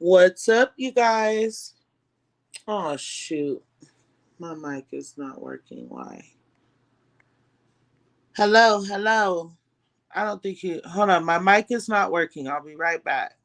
What's up, you guys? Oh, shoot. My mic is not working. Why? Hello, hello. I don't think you. Hold on. My mic is not working. I'll be right back.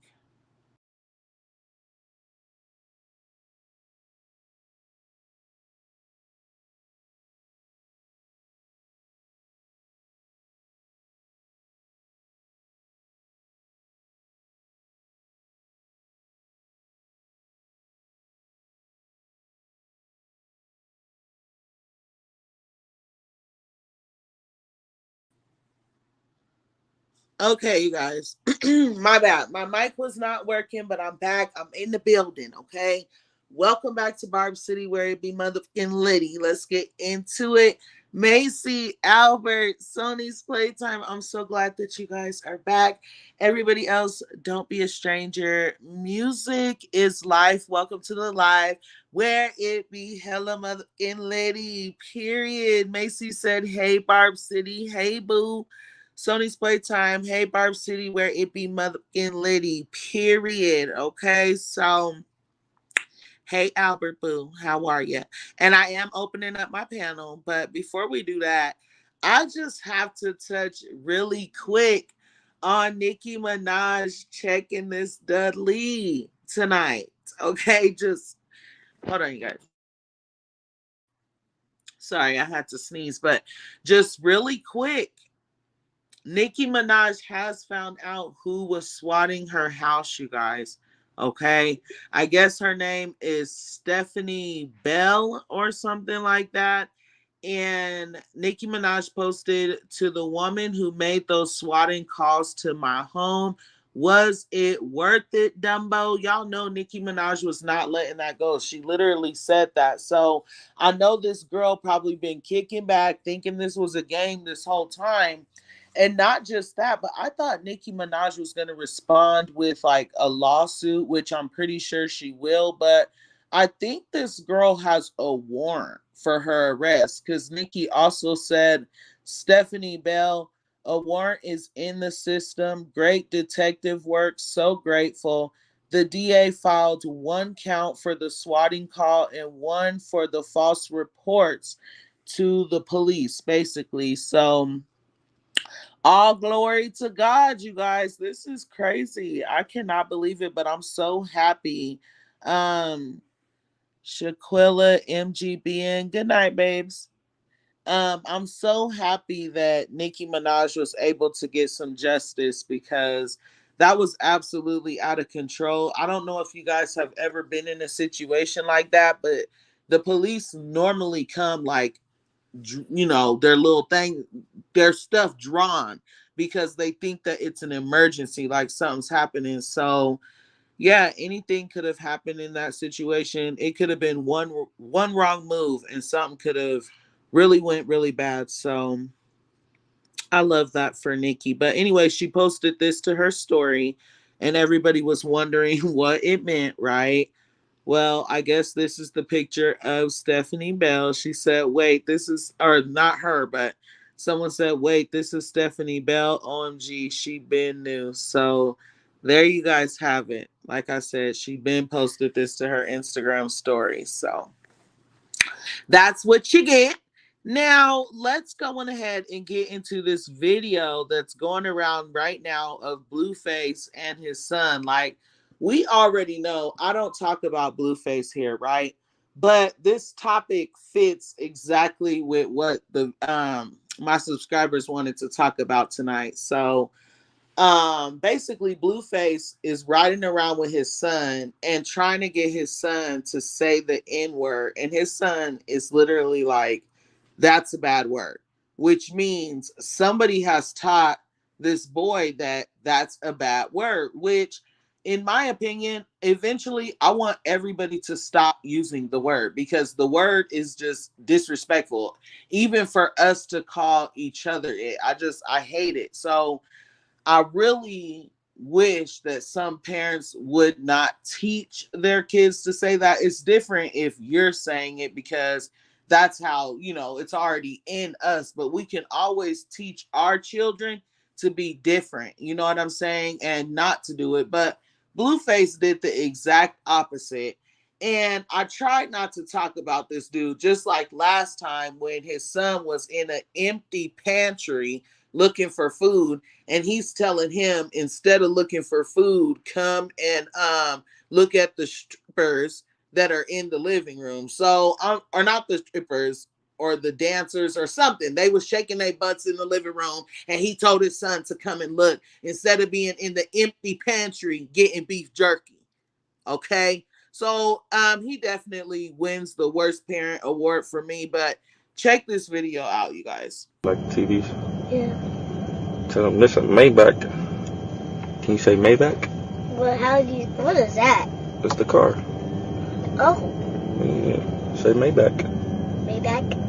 Okay, you guys. My bad. My mic was not working, but I'm back. I'm in the building, okay? Welcome back to Barb City, where it be motherfucking litty. Let's get into it. Macy, Albert, Sony's Playtime. I'm so glad that you guys are back. Everybody else, don't be a stranger. Music is life. Welcome to the live, where it be hella motherfucking litty, period. Macy said, hey, Barb City. Hey, boo. Sony's Playtime, hey Barb City, where it be motherfucking litty, period. Okay, so hey Albert Boo, how are you? And I am opening up my panel, but before we do that, I just have to touch really quick on Nicki Minaj checking this DUDLEE tonight. Okay, just hold on, you guys. Sorry, I had to sneeze, but just really quick. Nicki Minaj has found out who was swatting her house, you guys. Okay. I guess her name is Stephanie Bell or something like that. And Nicki Minaj posted to the woman who made those swatting calls to my home. Was it worth it, Dumbo? Y'all know Nicki Minaj was not letting that go. She literally said that. So I know this girl probably been kicking back, thinking this was a game this whole time. And not just that, but I thought Nicki Minaj was going to respond with like a lawsuit, which I'm pretty sure she will. But I think this girl has a warrant for her arrest because Nicki also said, Stephanie Bell, a warrant is in the system. Great detective work. So grateful. The DA filed one count for the swatting call and one for the false reports to the police, basically. So, all glory to God, you guys. This is crazy. I cannot believe it, but I'm so happy. Um, Shaquilla MGBN. Good night, babes. I'm so happy that Nicki Minaj was able to get some justice because that was absolutely out of control. I don't know if you guys have ever been in a situation like that, but the police normally come like, their little thing, their stuff drawn because they think that it's an emergency, like something's happening. So yeah, anything could have happened in that situation. It could have been one wrong move and something could have really went really bad. So I love that for Nikki. But anyway, she posted this to her story and everybody was wondering what it meant, right? Well, I guess this is the picture of Stephanie Bell. She said, wait, this is, or not her, but someone said, wait, this is Stephanie Bell. OMG, she been new. So there you guys have it. Like I said, she been posted this to her Instagram story. So that's what you get. Now, let's go on ahead and get into this video that's going around right now of Blueface and his son. Like, we already know, I don't talk about Blueface here, right? But this topic fits exactly with what the my subscribers wanted to talk about tonight. So, basically Blueface is riding around with his son and trying to get his son to say the n-word, and his son is literally like, that's a bad word, which means somebody has taught this boy that that's a bad word, which in my opinion, eventually I want everybody to stop using the word because the word is just disrespectful, even for us to call each other it. I hate it. So I really wish that some parents would not teach their kids to say that. It's different if you're saying it because that's how, it's already in us, but we can always teach our children to be different. You know what I'm saying? And not to do it. But BlueFace did the exact opposite. And I tried not to talk about this dude, just like last time when his son was in an empty pantry looking for food, and he's telling him, instead of looking for food, come and look at the strippers that are in the living room. So or not the strippers, or the dancers or something. They was shaking their butts in the living room, and he told his son to come and look instead of being in the empty pantry getting beef jerky. Okay. So he definitely wins the worst parent award for me. But check this video out, you guys. Like TVs. Yeah. Tell them, listen, Maybach. Can you say Maybach? Well, what is that? It's the car. Oh. Yeah. Say Maybach. Maybach.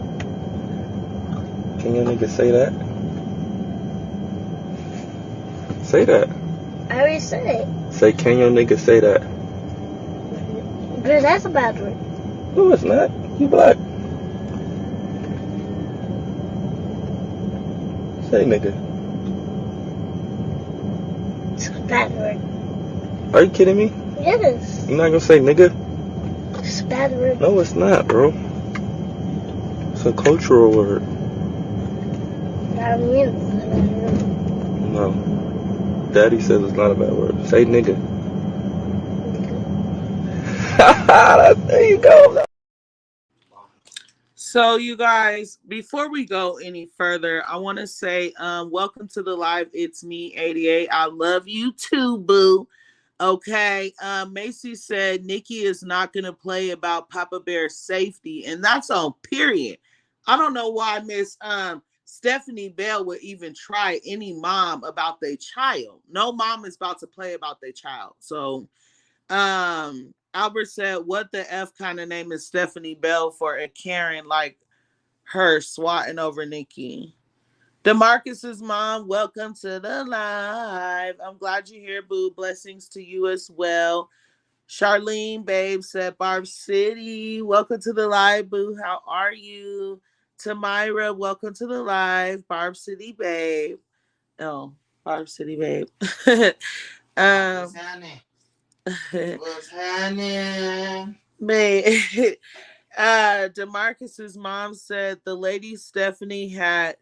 Can your nigga say that? Say that. I already said it. Say, can your nigga say that? Because that's a bad word. No, it's not. You black. Say nigga. It's a bad word. Are you kidding me? Yes. You're not gonna say nigga? It's a bad word. No, it's not, bro. It's a cultural word. That means it's a bad word. No. Daddy says it's not a bad word. Say nigga. There you go. So you guys, before we go any further, I want to say welcome to the live. It's me, 88. I love you too, boo. Okay. Macy said Nicki is not going to play about Papa Bear's safety, and that's on period. I don't know why Miss Stephanie Bell would even try any mom about their child. No mom is about to play about their child. So Albert said, what the F kind of name is Stephanie Bell for a Karen like her swatting over Nicki? DeMarcus's mom, welcome to the live. I'm glad you're here, boo. Blessings to you as well. Charlene, babe, said Barb City, welcome to the live, boo. How are you? Tamira, welcome to the live. Barb City, babe. Oh, Barb City, babe. What's happening? What's happening? Man, DeMarcus's mom said the lady Stephanie had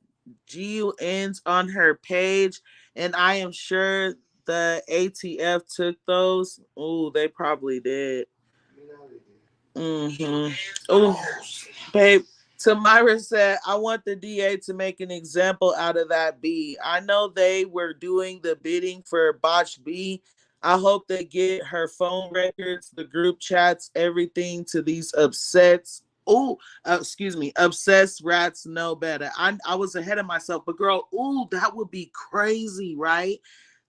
GUNs on her page, and I am sure the ATF took those. Oh, they probably did. Mm-hmm. Oh, babe. Tamira said, I want the DA to make an example out of that B. I know they were doing the bidding for Botch B. I hope they get her phone records, the group chats, everything to these upsets. Oh, excuse me, obsessed rats know better. I was ahead of myself, but girl, ooh, that would be crazy, right?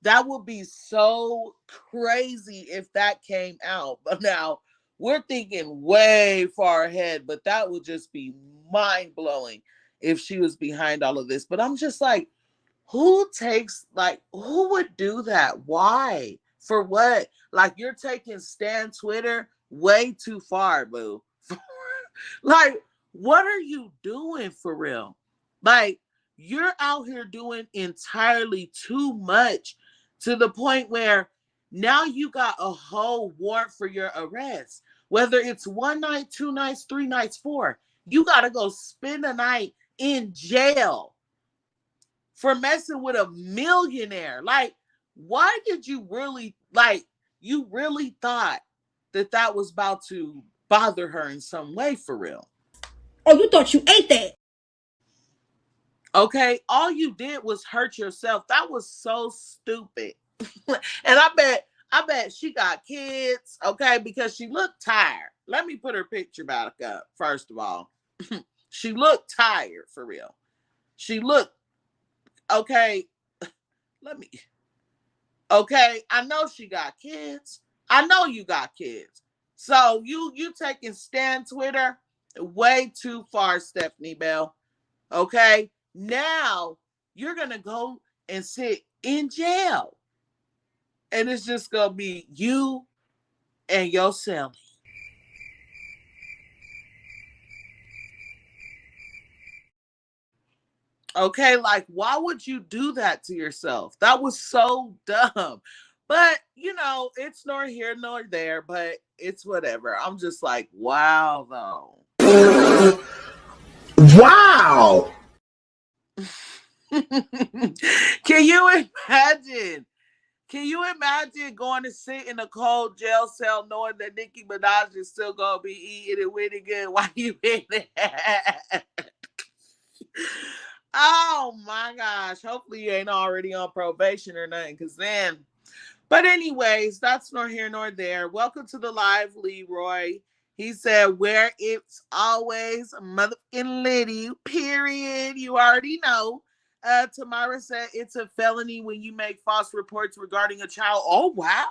That would be so crazy if that came out. But now, we're thinking way far ahead, but that would just be mind-blowing if she was behind all of this. But I'm just like, who would do that? Why? For what? Like, you're taking Stan Twitter way too far, boo. Like, what are you doing for real? Like, you're out here doing entirely too much to the point where now you got a whole warrant for your arrest. Whether it's 1 night, 2 nights, 3 nights, 4, you got to go spend a night in jail for messing with a millionaire. Like, why did you really, you really thought that was about to bother her in some way for real? Oh, you thought you ate that? Okay, all you did was hurt yourself. That was so stupid. And I bet she got kids, okay, because she looked tired. Let me put her picture back up, first of all. She looked tired, for real. She looked, okay, okay, I know she got kids. I know you got kids. So you taking Stan Twitter way too far, Stephanie Bell. Okay, now you're going to go and sit in jail. And it's just going to be you and your Sally. Okay, like, why would you do that to yourself? That was so dumb. But, know, it's nor here nor there, but it's whatever. I'm just like, wow, though. Wow. Can you imagine? Can you imagine going to sit in a cold jail cell knowing that Nicki Minaj is still gonna be eating and winning good while you in there? Oh my gosh. Hopefully you ain't already on probation or nothing, because then. But anyways, that's nor here nor there. Welcome to the live, Leroy. He said, where it's always motherfucking Liddy, period. You already know. Tamara said it's a felony when you make false reports regarding a child. Oh, wow.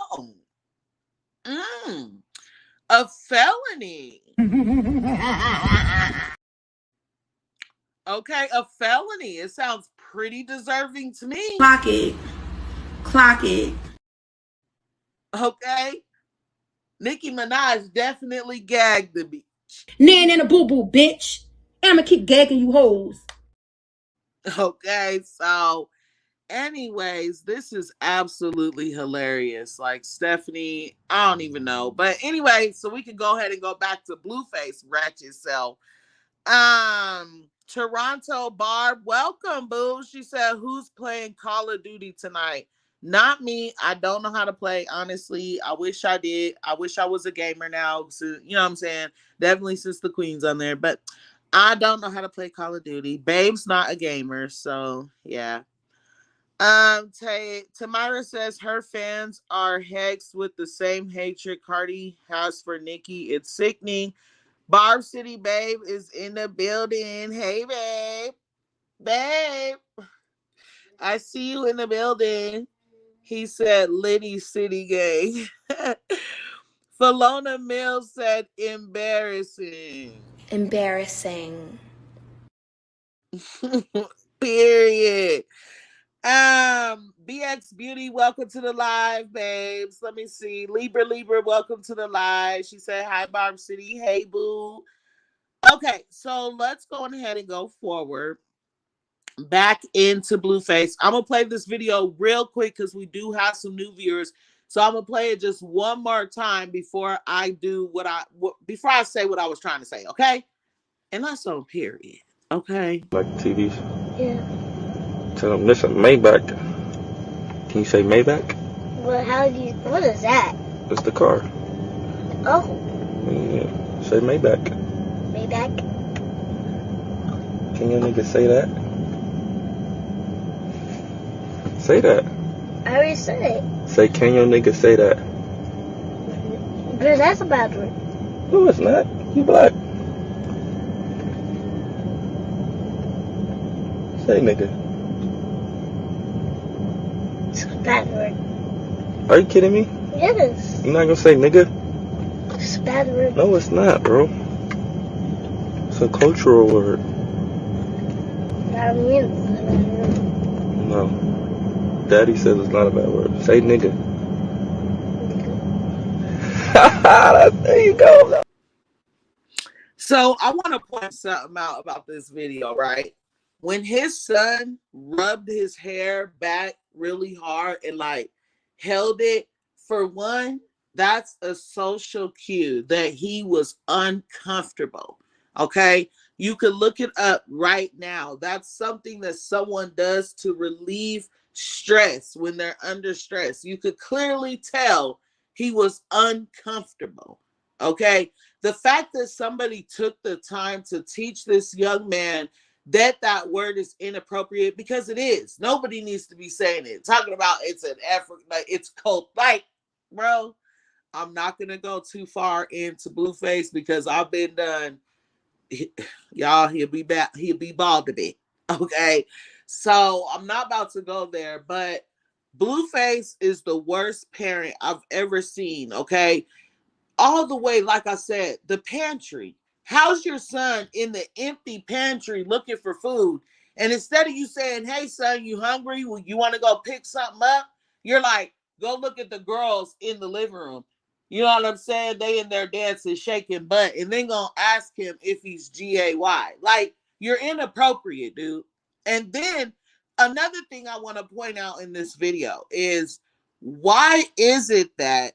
A felony. Okay, a felony. It sounds pretty deserving to me. Clock it. Clock it. Okay. Nicki Minaj definitely gagged the bitch. Nan and a boo-boo, bitch. I'ma keep gagging you hoes. Okay, so anyways, this is absolutely hilarious. Like Stephanie, I don't even know. But anyway, so we can go ahead and go back to BlueFace ratchet self. Toronto Barb, welcome, boo. She said, who's playing Call of Duty tonight? Not me. I don't know how to play, honestly. I wish I did. I wish I was a gamer now. So, you know what I'm saying? Definitely since the Queen's on there. But I don't know how to play Call of Duty. Babe's not a gamer, so yeah. Tamara says her fans are hexed with the same hatred Cardi has for Nicki. It's sickening. Barb City babe is in the building. Hey babe. Babe. I see you in the building. He said Liddy City Gang. Falona Mills said embarrassing. Embarrassing. Period. BX Beauty, welcome to the live, babes. Let me see. Libra, welcome to the live. She said, hi, Barb City. Hey, boo. Okay, so let's go ahead and go forward. Back into BlueFace. I'm going to play this video real quick because we do have some new viewers. So I'm going to play it just one more time before I do before I say what I was trying to say, okay? And that's on period, okay? Like TVs. Yeah. Tell them, listen, Maybach. Can you say Maybach? Well, what is that? It's the car. Oh, Yeah. Say Maybach. Maybach. Can your nigga say that? Say that. I already said it. Say, can your nigga say that? But that's a bad word. No, it's not. You black. Say nigga. It's a bad word. Are you kidding me? Yes. You're not gonna say nigga? It's a bad word. No, it's not, bro. It's a cultural word. That means it's a bad word. No. Daddy says it's not a bad word. Say nigga. There you go. So I want to point something out about this video, right? When his son rubbed his hair back really hard and like held it, for one, that's a social cue that he was uncomfortable. Okay. You could look it up right now. That's something that someone does to relieve stress when they're under stress. You could clearly tell he was uncomfortable. Okay. The fact that somebody took the time to teach this young man that word is inappropriate, because it is. Nobody needs to be saying it. Talking about it's an effort, like it's cult. Like, bro, I'm not gonna go too far into BlueFace because I've been done. Y'all, he'll be back. He'll be bald a bit. Okay, so I'm not about to go there, but BlueFace is the worst parent I've ever seen. Okay, all the way, like I said, the pantry. How's your son in the empty pantry looking for food? And instead of you saying, hey, son, you hungry? You want to go pick something up? You're like, go look at the girls in the living room. You know what I'm saying? They in there dancing, shaking butt, and then gonna ask him if he's GAY. Like, you're inappropriate, dude. And then another thing I want to point out in this video is Why is it that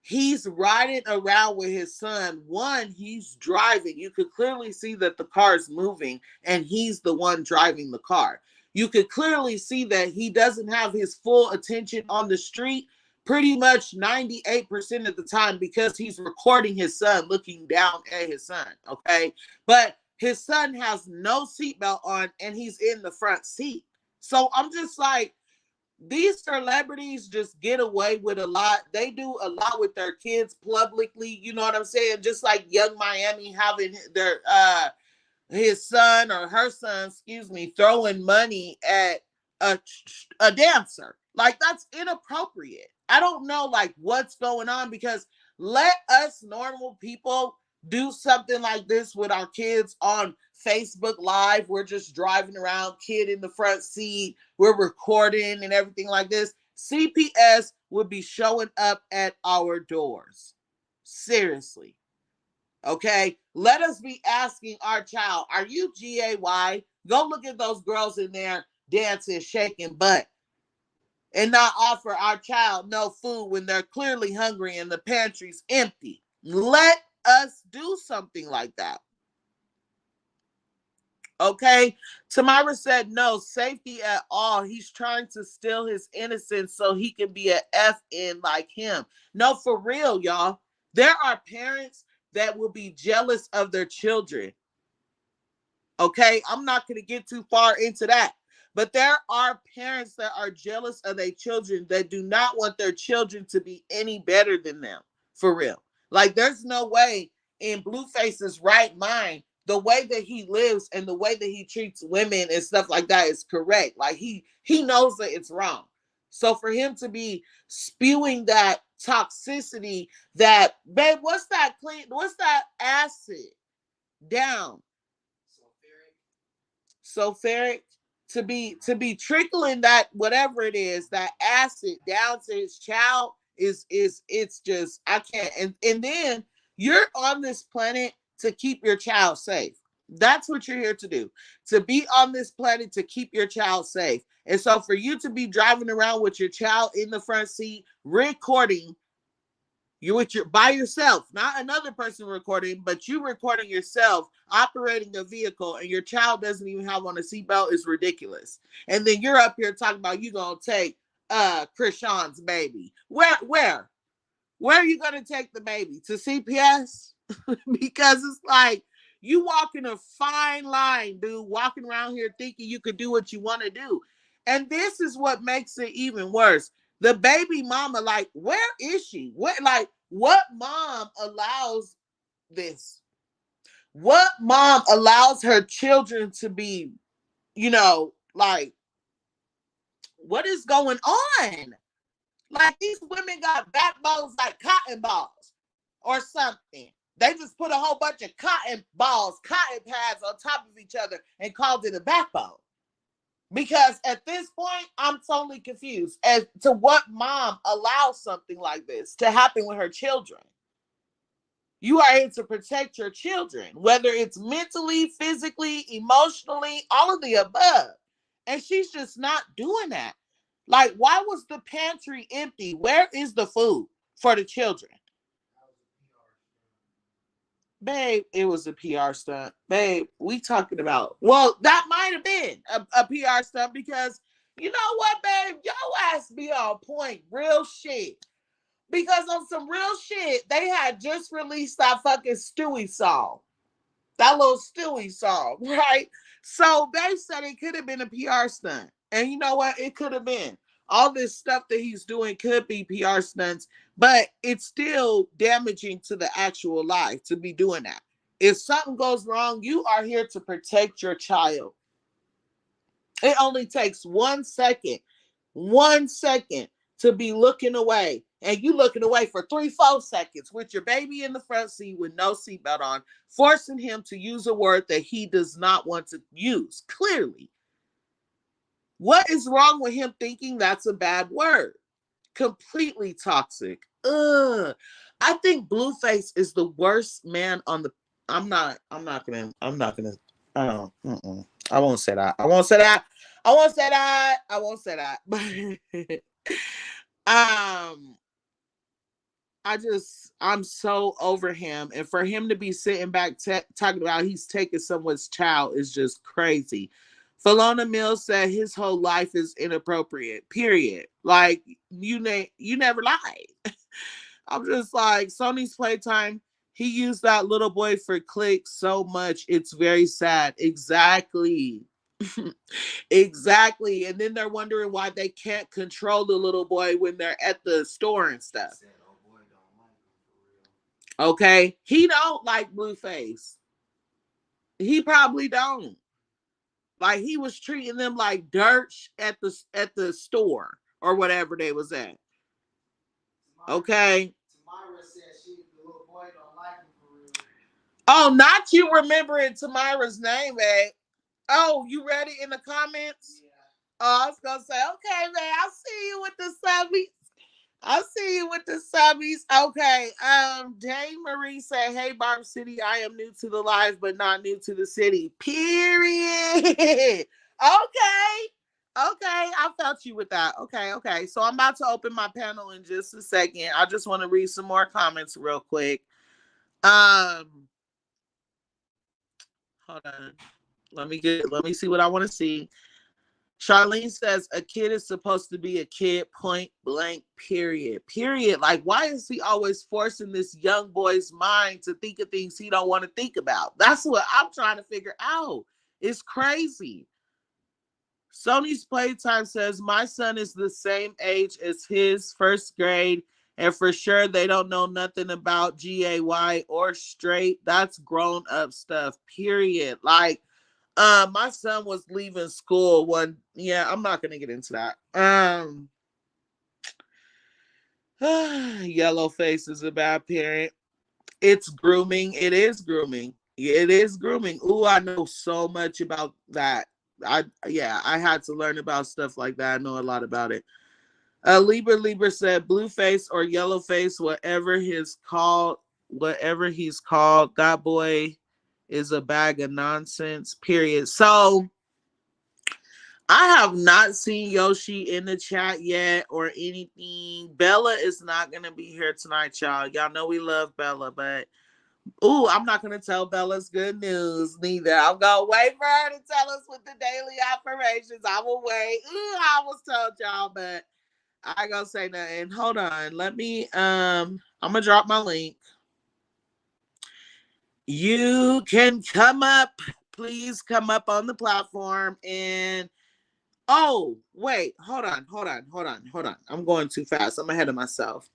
he's riding around with his son? One, he's driving. You could clearly see that the car is moving and he's the one driving the car. You could clearly see that he doesn't have his full attention on the street pretty much 98% of the time because he's recording his son looking down at his son, okay? But his son has no seatbelt on and he's in the front seat. So I'm just like, these celebrities just get away with a lot. They do a lot with their kids publicly. You know what I'm saying? Just like Young Miami having their his son or her son, excuse me, throwing money at a dancer. Like, that's inappropriate. I don't know like what's going on, because let us normal people do something like this with our kids on Facebook Live. We're just driving around, kid in the front seat, we're recording and everything like this. CPS would be showing up at our doors. Seriously. Okay, let us be asking our child, are you GAY? Go look at those girls in there dancing, shaking butt, and not offer our child no food when they're clearly hungry and the pantry's empty. Let us do something like that. Okay, Tamara said no safety at all. He's trying to steal his innocence so he can be a FN like him. No, for real, y'all. There are parents that will be jealous of their children. Okay, I'm not going to get too far into that. But there are parents that are jealous of their children that do not want their children to be any better than them. For real. Like, there's no way in BlueFace's right mind, the way that he lives and the way that he treats women and stuff like that is correct. Like, he knows that it's wrong. So for him to be spewing that toxicity, that, babe, what's that acid down? Sulfuric. To be trickling that, whatever it is, that acid down to his child is it's just, I can't. And then you're on this planet to keep your child safe. That's what you're here to do, to be on this planet to keep your child safe. And so for you to be driving around with your child in the front seat recording, you're by yourself, not another person recording, but you recording yourself operating a vehicle, and your child doesn't even have on a seatbelt, is ridiculous. And then you're up here talking about you gonna take Krishan's baby. Where are you gonna take the baby? To CPS? Because it's like, you walking a fine line, dude, walking around here thinking you could do what you want to do. And this is what makes it even worse. The baby mama, like, where is she? What mom allows this? What mom allows her children to be, like, what is going on? Like, these women got backbones like cotton balls or something. They just put a whole bunch of cotton pads on top of each other and called it a backbone. Because at this point, I'm totally confused as to what mom allows something like this to happen with her children. You are here to protect your children, whether it's mentally, physically, emotionally, all of the above. And she's just not doing that. Like, why was the pantry empty? Where is the food for the children? Babe, it was a PR stunt. Babe, we talking about, well, that might have been a PR stunt, because you know what, babe? Your ass be on point, real shit. Because on some real shit, they had just released that fucking Stewie song. That little Stewie song, right? So they said it could have been a PR stunt. And you know what? It could have been. All this stuff that he's doing could be PR stunts, but it's still damaging to the actual life to be doing that. If something goes wrong, you are here to protect your child. It only takes 1 second to be looking away. And you looking away for 3-4 seconds with your baby in the front seat with no seatbelt on, forcing him to use a word that he does not want to use, clearly. What is wrong with him thinking that's a bad word? Completely toxic. Ugh. I think BlueFace is the worst man on the. I won't say that. But Um, I'm so over him. And for him to be sitting back talking about he's taking someone's child is just crazy. Philona Mills said his whole life is inappropriate, period. Like, you never lied. I'm just like, Sony's Playtime, he used that little boy for clicks so much. It's very sad. Exactly. Exactly. And then they're wondering why they can't control the little boy when they're at the store and stuff. Okay. He don't like BlueFace. He probably don't. Like, he was treating them like dirt at the store or whatever they was at. Okay. Tamara said the little boy don't like him for real. Oh, not you remembering Tamara's name, eh? Oh, you read it in the comments? Yeah. Oh, I was gonna say, okay, man, I'll see you with the subbies. I'll see you with the subbies. Okay. Dame Marie said, hey, Barb City, I am new to the live, but not new to the city. Period. Okay. Okay. I felt you with that. Okay. So I'm about to open my panel in just a second. I just want to read some more comments real quick. Hold on. Let me see what I want to see. Charlene says a kid is supposed to be a kid, point blank, period. Like, why is he always forcing this young boy's mind to think of things he don't want to think about? That's what I'm trying to figure out. It's crazy. Sony's Playtime says my son is the same age as his, first grade, and for sure they don't know nothing about GAY or straight. That's grown up stuff, period. Like, my son was leaving school I'm not gonna get into that. Yellow face is a bad parent. It's grooming. It is grooming. Ooh, I know so much about that. I had to learn about stuff like that. I know a lot about it. Libra said BlueFace or Yellowface, whatever he's called, that boy is a bag of nonsense, period. So I have not seen Yoshi in the chat yet or anything. Bella is not going to be here tonight, y'all. Y'all know we love Bella, but I'm not going to tell Bella's good news neither. I'm going to wait for her to tell us with the daily operations. I will wait. I almost told y'all, but I ain't going to say nothing. Hold on. Let me, I'm going to drop my link. You can come up. Please come up on the platform and oh, wait, hold on. I'm going too fast. I'm ahead of myself.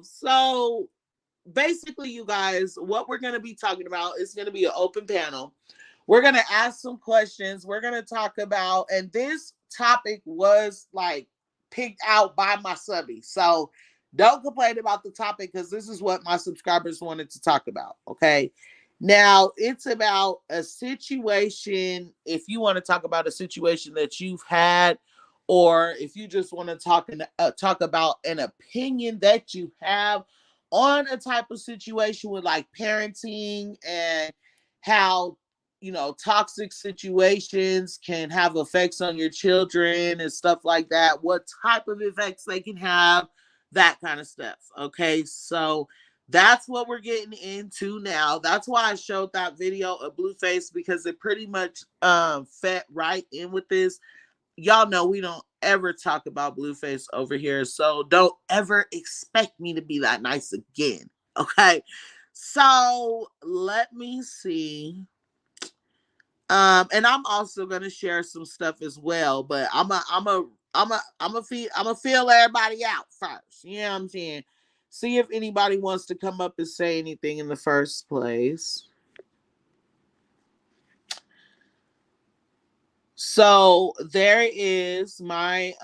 So basically, you guys, what we're going to be talking about is going to be an open panel. We're going to ask some questions. We're going to talk about, and this topic was like picked out by my subby. So don't complain about the topic because this is what my subscribers wanted to talk about. Okay. Now it's about a situation. If you want to talk about a situation that you've had, or if you just want to talk about an opinion that you have on a type of situation with like parenting and how toxic situations can have effects on your children and stuff like that, what type of effects they can have, that kind of stuff. Okay, so that's what we're getting into now. That's why I showed that video of BlueFace, because it pretty much fit right in with this. Y'all know we don't ever talk about BlueFace over here, so don't ever expect me to be that nice again. Okay, so let me see. And I'm also gonna share some stuff as well, but I'm a feel everybody out first. You know what I'm saying? See if anybody wants to come up and say anything in the first place. So there is my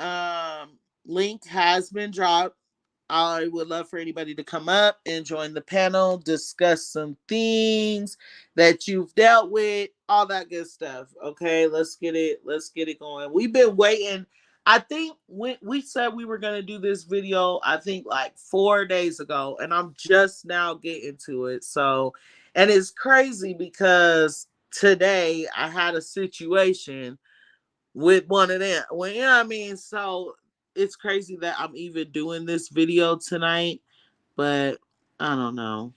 link has been dropped. I would love for anybody to come up and join the panel, discuss some things that you've dealt with, all that good stuff. Okay, let's get it going. We've been waiting. I think we said we were going to do this video, I think like 4 days ago, and I'm just now getting to it. So, and it's crazy because today I had a situation with one of them. Well, you know what I mean? So it's crazy that I'm even doing this video tonight, but I don't know.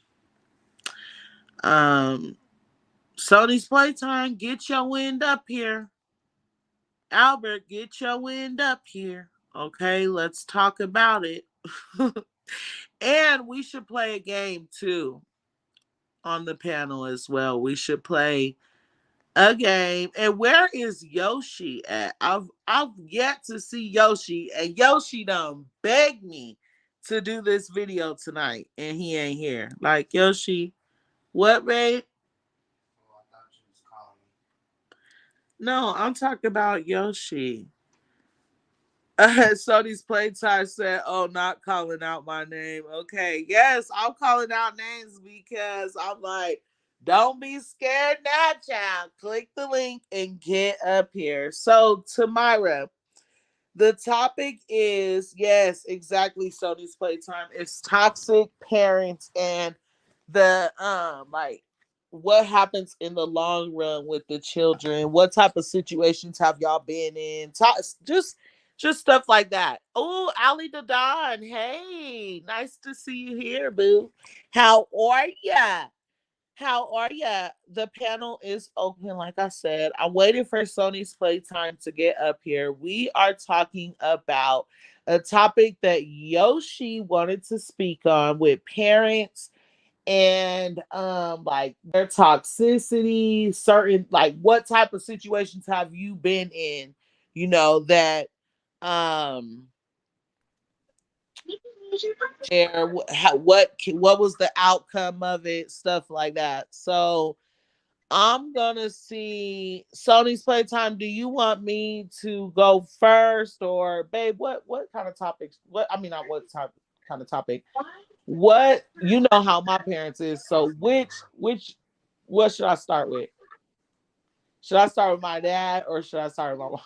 Sony's Playtime, get your wind up here. Albert, get your wind up here. Okay, let's talk about it. And we should play a game too on the panel as well. We should play a game. And where is Yoshi at? I've yet to see Yoshi, and Yoshi done begged me to do this video tonight, and he ain't here. Like, Yoshi, what, babe? Oh, I thought you was calling me. No, I'm talking about Yoshi. Sony's Playtime said, "Oh, not calling out my name." Okay, yes, I'm calling out names because I'm like, don't be scared now, child. Click the link and get up here. So, Tamira, the topic is, yes, exactly, Sony's Playtime. It's toxic parents and the like what happens in the long run with the children. What type of situations have y'all been in? Just stuff like that. Oh, Ali Dadan, hey, nice to see you here, boo. How are ya? How are ya? The panel is open, like I said. I'm waiting for Sony's Playtime to get up here. We are talking about a topic that Yoshi wanted to speak on with parents and like their toxicity, certain like what type of situations have you been in, that um share what was the outcome of it, stuff like that. So I'm gonna see Sony's Playtime. Do you want me to go first, or babe? What kind of topics? What I mean, not what type kind of topic. What you know how my parents is. So which what should I start with? Should I start with my dad or should I start with my mom?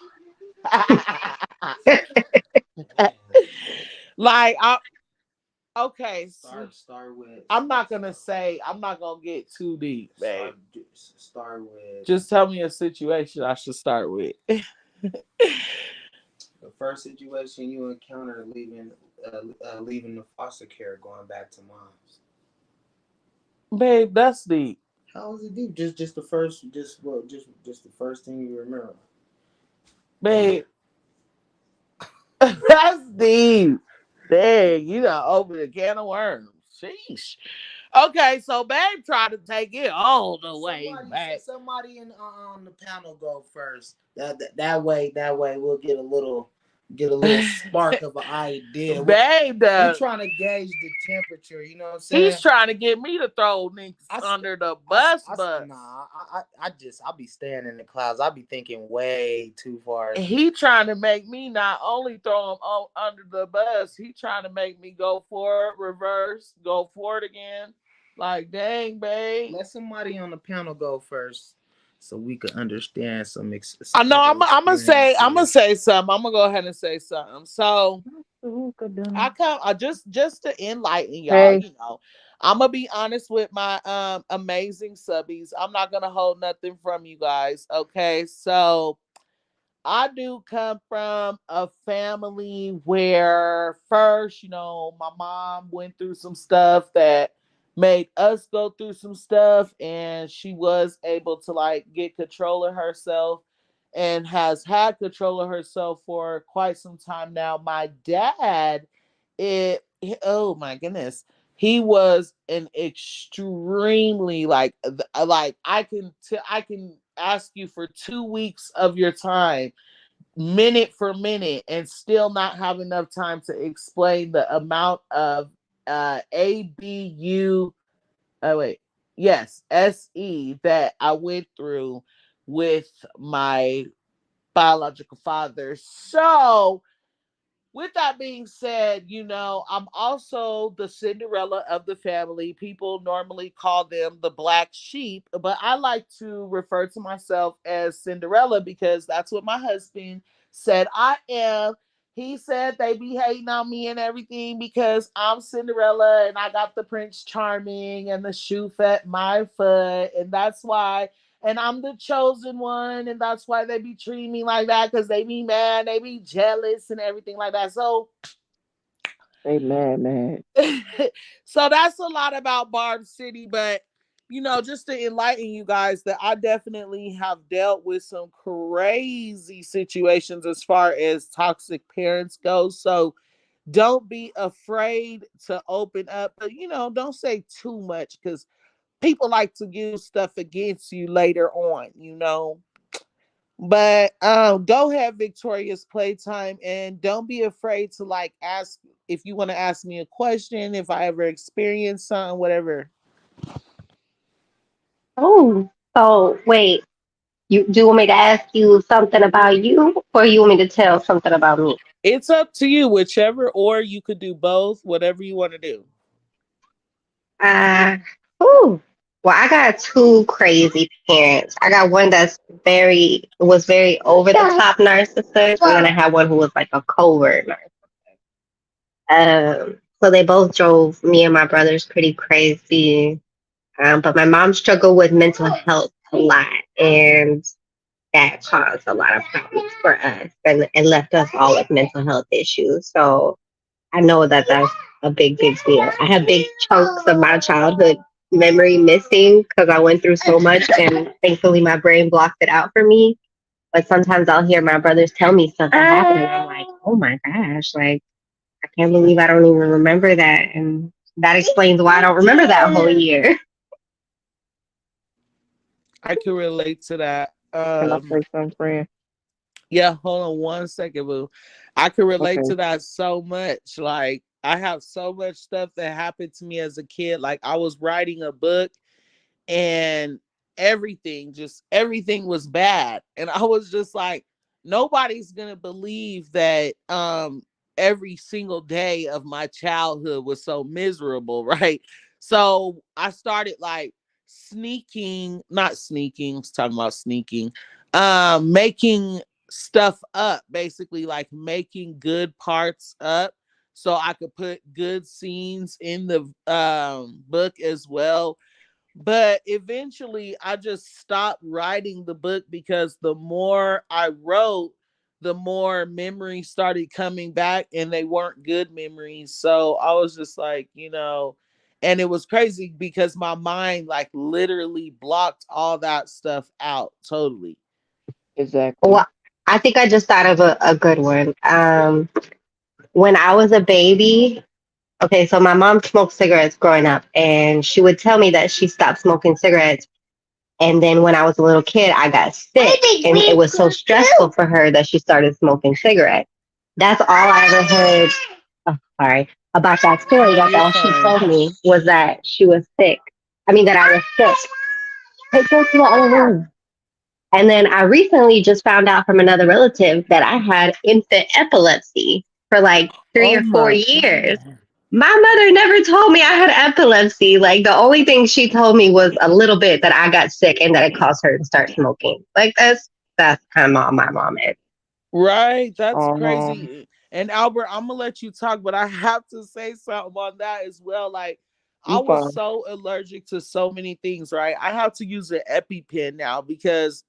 Like I okay. Start with. I'm not gonna say. I'm not gonna get too deep, babe. Start with. Just tell me a situation I should start with. The first situation you encounter leaving the foster care, going back to mom's. Babe, that's deep. How was it deep? Just the first, just the first thing you remember. Babe, that's deep. Dang, you done opened a can of worms. Sheesh. Okay, so babe tried to take it all the way back. Somebody on the panel go first. That way we'll get a little spark of an idea. Babe, we're trying to gauge the temperature. You know what I'm saying? He's trying to get me to throw niggas under the bus. Nah, I'll be staying in the clouds. I'll be thinking way too far. He trying to make me not only throw him under the bus, he trying to make me go forward, reverse, go forward again. Like, dang, babe. Let somebody on the panel go first, so we could understand some. I know. I'm gonna say something. I'm gonna go ahead and say something. So I just to enlighten y'all. Hey. I'm gonna be honest with my amazing subbies. I'm not gonna hold nothing from you guys. Okay, so I do come from a family where first, my mom went through some stuff that made us go through some stuff, and she was able to like get control of herself and has had control of herself for quite some time now. My dad, oh my goodness, he was an extremely like I can ask you for 2 weeks of your time minute for minute and still not have enough time to explain the amount of ABU SE that I went through with my biological father. So with that being said, I'm also the Cinderella of the family. People normally call them the black sheep, but I like to refer to myself as Cinderella because that's what my husband said I am. He said they be hating on me and everything because I'm Cinderella and I got the Prince Charming and the shoe fit my foot. And that's why and I'm the chosen one, and that's why they be treating me like that because they be mad, they be jealous, and everything like that. So, They mad, mad. so that's a lot about Barb City, but just to enlighten you guys that I definitely have dealt with some crazy situations as far as toxic parents go. So don't be afraid to open up, but don't say too much because people like to use stuff against you later on. But go ahead, Victoria's Playtime, and don't be afraid to like ask if you want to ask me a question, if I ever experienced something, whatever. Oh, so wait, you do you want me to ask you something about you, or you want me to tell something about me? It's up to you, whichever, or you could do both, whatever you want to do. Uh, ooh. Well, I got two crazy parents. I got one that's very over the top narcissist, and then I had one who was like a covert narcissist. So they both drove me and my brothers pretty crazy. But my mom struggled with mental health a lot, and that caused a lot of problems for us, and left us all with mental health issues. So I know that that's a big, big deal. I have big chunks of my childhood memory missing because I went through so much, and thankfully my brain blocked it out for me. But sometimes I'll hear my brothers tell me stuff that happened, and I'm like, oh my gosh, like I can't believe I don't even remember that, and that explains why I don't remember that whole year. I can relate to that. Can I say something, friend? Yeah, hold on one second, boo. I can relate Okay. to that so much. Like, I have so much stuff that happened to me as a kid. Like, I was writing a book and everything was bad. And I was just like, nobody's gonna believe that every single day of my childhood was so miserable, right? So I started like sneaking, not sneaking, I was talking about sneaking, making stuff up, basically like making good parts up so I could put good scenes in the book as well. But eventually I just stopped writing the book because the more I wrote, the more memories started coming back and they weren't good memories. So I was just like, and it was crazy because my mind like literally blocked all that stuff out totally. Exactly. Well, I think I just thought of a good one. When I was a baby, okay, so my mom smoked cigarettes growing up, and she would tell me that she stopped smoking cigarettes. And then when I was a little kid, I got sick, and it was so stressful for her that she started smoking cigarettes. That's all I ever heard. Oh, sorry, about that story. That's You're all she fine. told me was that she was sick. I mean, that I was sick. Hey, go to the other room. And then I recently just found out from another relative that I had infant epilepsy for like three Oh or four my years. god. My mother never told me I had epilepsy. Like the only thing she told me was a little bit that I got sick and that it caused her to start smoking. Like that's kind of all my mom is. Right, that's Um, crazy. And Albert, I'm gonna let you talk, but I have to say something on that as well. Like, I you was fine. so allergic to so many things, right? I have to use an EpiPen now because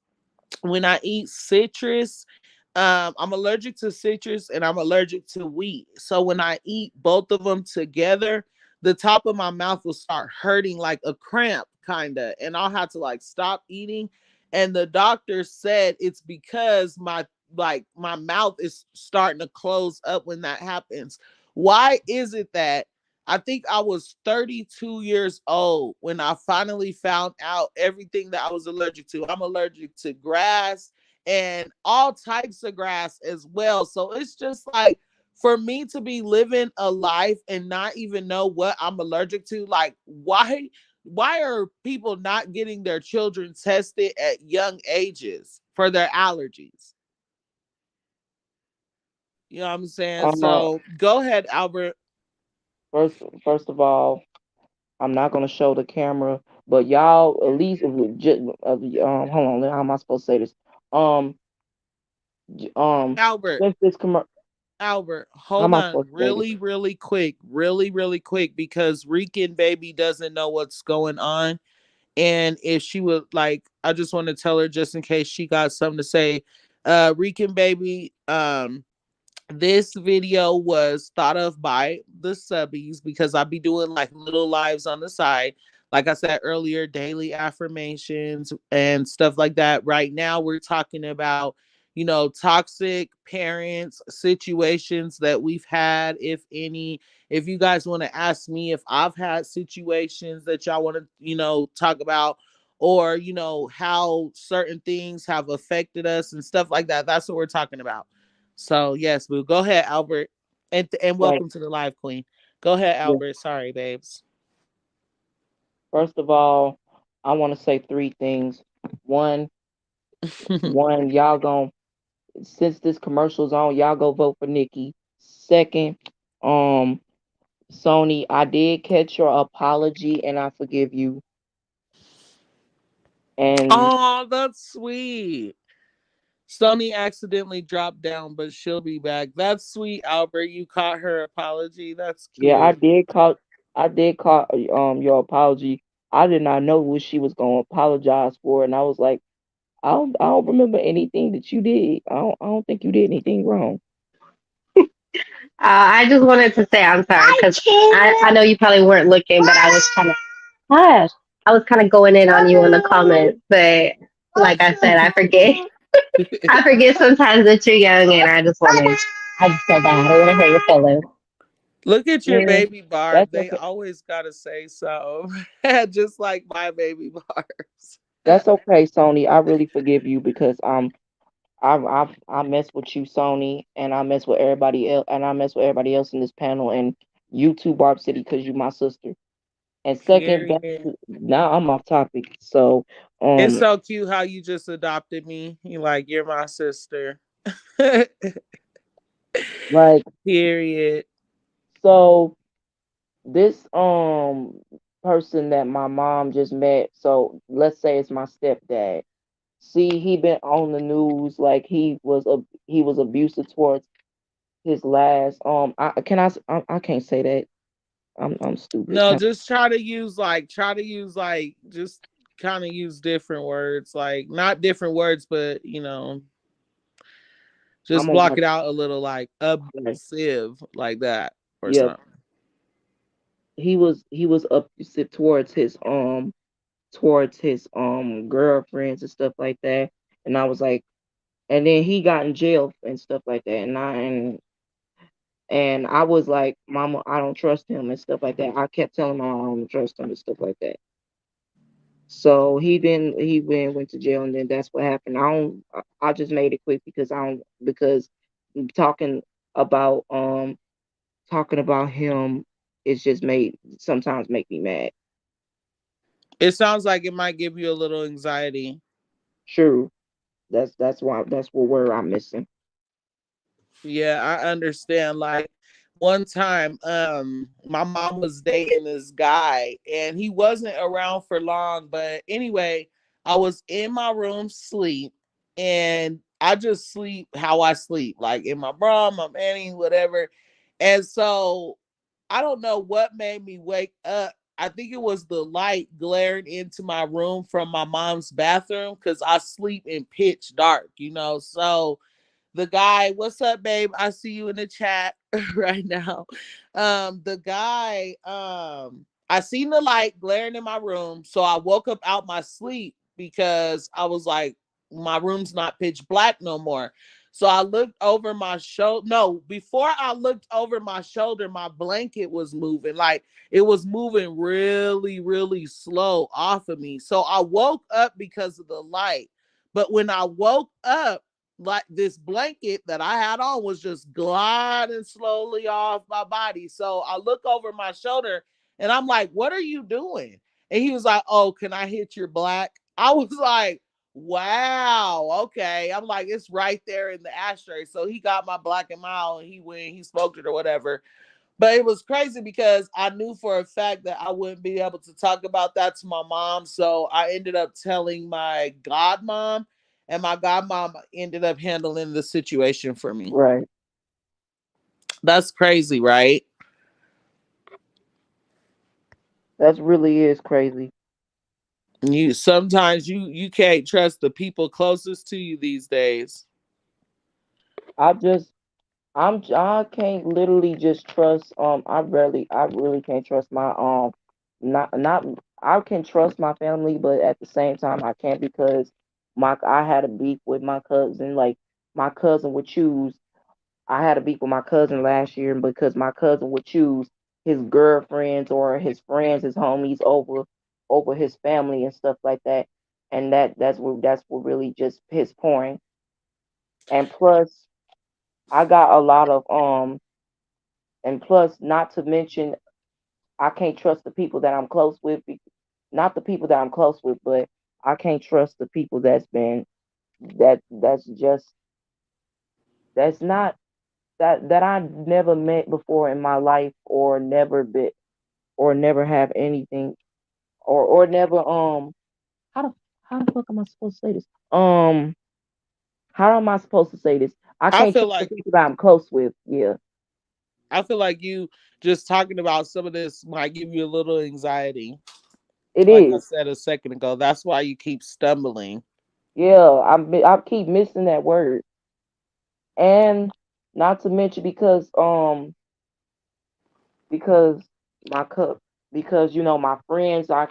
when I eat citrus, I'm allergic to citrus and I'm allergic to wheat. So when I eat both of them together, the top of my mouth will start hurting like a cramp, kind of, and I'll have to like stop eating. And the doctor said it's because my mouth is starting to close up when that happens. Why is it that I think I was 32 years old when I finally found out everything that I was allergic to? I'm allergic to grass and all types of grass as well. So it's just like for me to be living a life and not even know what I'm allergic to, like why are people not getting their children tested at young ages for their allergies? You know what I'm saying? Uh, So go ahead, Albert. first of all, I'm not gonna show the camera, but y'all at least hold on, how am I supposed to say this? Um, Albert, since this commercial, Albert, how am hold I on supposed to say this? really, really quick, because Rican baby doesn't know what's going on. And if she would like, I just want to tell her just in case she got something to say. Rican baby, this video was thought of by the subbies because I'll be doing like little lives on the side. Like I said earlier, daily affirmations and stuff like that. Right now, we're talking about, toxic parents, situations that we've had, if any. If you guys want to ask me if I've had situations that y'all want to, talk about, or, how certain things have affected us and stuff like that, that's what we're talking about. So yes, boo. Go ahead, Albert, and Right. welcome to the live queen. Go ahead, Yeah. Albert. Sorry, babes. First of all, I want to say three things. One, y'all gon' since this commercial's on, y'all go vote for Nicki. Second, um, Sony, I did catch your apology and I forgive you. And Oh, that's sweet. Sony accidentally dropped down, but she'll be back. That's sweet, Albert. You caught her apology. That's yeah, cute. I did call your apology. I did not know what she was gonna apologize for, and I was like, I don't remember anything that you did. I don't think you did anything wrong. I just wanted to say I'm sorry because I know you probably weren't looking, but I was kind of gosh, I was kind of going in on you in the comments. But like I said, I forget. I forget sometimes that you're young, and I just said that I don't want to hurt your feelings. Look at your Yeah, baby Barb. that's They okay. always gotta say so, just like my baby Barb's. That's okay, Sony. I really forgive you because I mess with you, Sony, and I mess with everybody else, and I mess with everybody else in this panel, and you too, Barb City, because you my sister. And second, Period. now I'm off topic. So, It's um, so cute how you just adopted me. You're my sister. like, Period. so this person that my mom just met, so let's say it's my stepdad. See, he been on the news like he was abusive towards his last I can't say that. I'm stupid. No, just try to use just kind of use different words, like not different words, but I'm just gonna block watch it out a little, like like abusive, like that or yeah, something. he was abusive towards his girlfriends and stuff like that. And I was like, and then he got in jail and stuff like that. And I was like, Mama, I don't trust him and stuff like that. I kept telling my mom I don't trust him and stuff like that. So went to jail and then that's what happened. I just made it quick because I don't because talking about talking about him it's just made sometimes make me mad. It sounds like it might give you a little anxiety. True. That's what word I'm missing. Yeah, I understand. Like one time, my mom was dating this guy and he wasn't around for long. But anyway, I was in my room sleep and I just sleep how I sleep, like in my bra, my panties, whatever. And so I don't know what made me wake up. I think it was the light glaring into my room from my mom's bathroom because I sleep in pitch dark. So the guy, what's up, babe? I see you in the chat right now. The guy, I seen the light glaring in my room, so I woke up out my sleep because I was like, my room's not pitch black no more. So I looked over my shoulder. No, before I looked over my shoulder, my blanket was moving. Like it was moving really, really slow off of me. So I woke up because of the light. But when I woke up, like this blanket that I had on was just gliding slowly off my body. So I look over my shoulder and I'm like, what are you doing? And he was like, oh, can I hit your black? I was like, wow, okay. I'm like, it's right there in the ashtray. So he got my black and mild and he went, he smoked it or whatever. But it was crazy because I knew for a fact that I wouldn't be able to talk about that to my mom. So I ended up telling my godmom, and my godmom ended up handling the situation for me. Right. That's crazy, right? That really is crazy. You sometimes you can't trust the people closest to you these days. I just I can't literally just trust I really can't trust my not I can trust my family, but at the same time I can't because my I had a beef with my cousin. Like my cousin would choose I had a beef with my cousin last year because my cousin would choose his girlfriends or his friends, his homies over his family and stuff like that. And that's what really just piss pouring. And plus I got a lot of and plus not to mention I can't trust the people that I'm close with not the people that I'm close with, but I can't trust the people that's just that's not that I never met before in my life or never been or never have anything or never how the how the fuck am I supposed to say this? How am I supposed to say this? I I can't feel trust the like people that I'm close with. Yeah, I feel like you just talking about some of this might give you a little anxiety. it Like I is. said a second ago, that's why you keep stumbling. Yeah, I keep missing that word. And not to mention because my cup because my friends I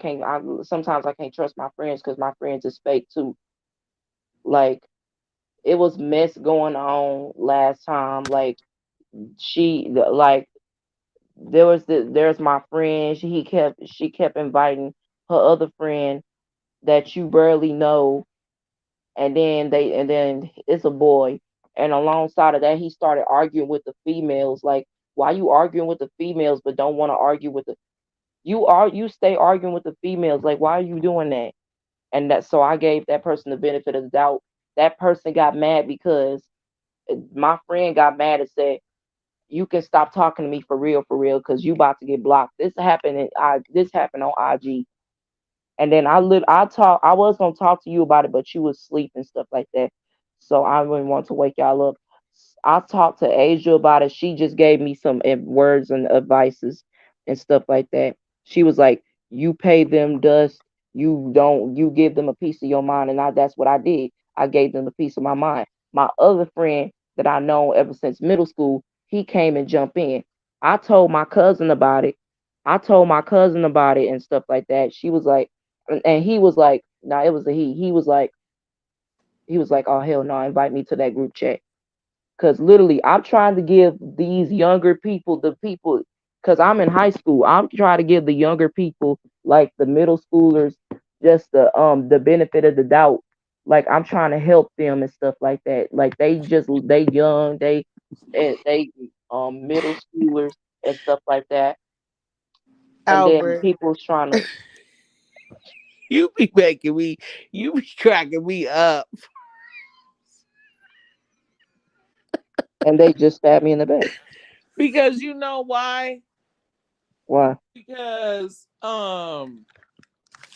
sometimes I can't trust my friends because my friends is fake too. Like it was mess going on last time. Like like there's my friend. She kept inviting her other friend that you barely know, and then it's a boy, and alongside of that he started arguing with the females. Like, why you arguing with the females but don't want to argue with the you stay arguing with the females? Like, why are you doing that? And that so I gave that person the benefit of the doubt. That person got mad because my friend got mad and said, you can stop talking to me for real, because you about to get blocked. This happened on IG. And then I was gonna talk to you about it, but you was asleep and stuff like that. So I didn't want to wake y'all up. I talked to Asia about it. She just gave me some words and advices and stuff like that. She was like, "You pay them dust. You give them a piece of your mind," and that's what I did. I gave them a piece of my mind. My other friend that I know ever since middle school, he came and jumped in. I told my cousin about it. I told my cousin about it and stuff like that. She was like, and he was like, no, it was a he. He was like, oh hell no, invite me to that group chat. Cause literally, I'm trying to give these younger people, cause I'm in high school. I'm trying to give the younger people, like the middle schoolers, just the benefit of the doubt. Like I'm trying to help them and stuff like that. Like they young, they middle schoolers and stuff like that. And then Albert, people's trying to, you be making me, you be cracking me up and they just stabbed me in the back. because you know why? Why? Because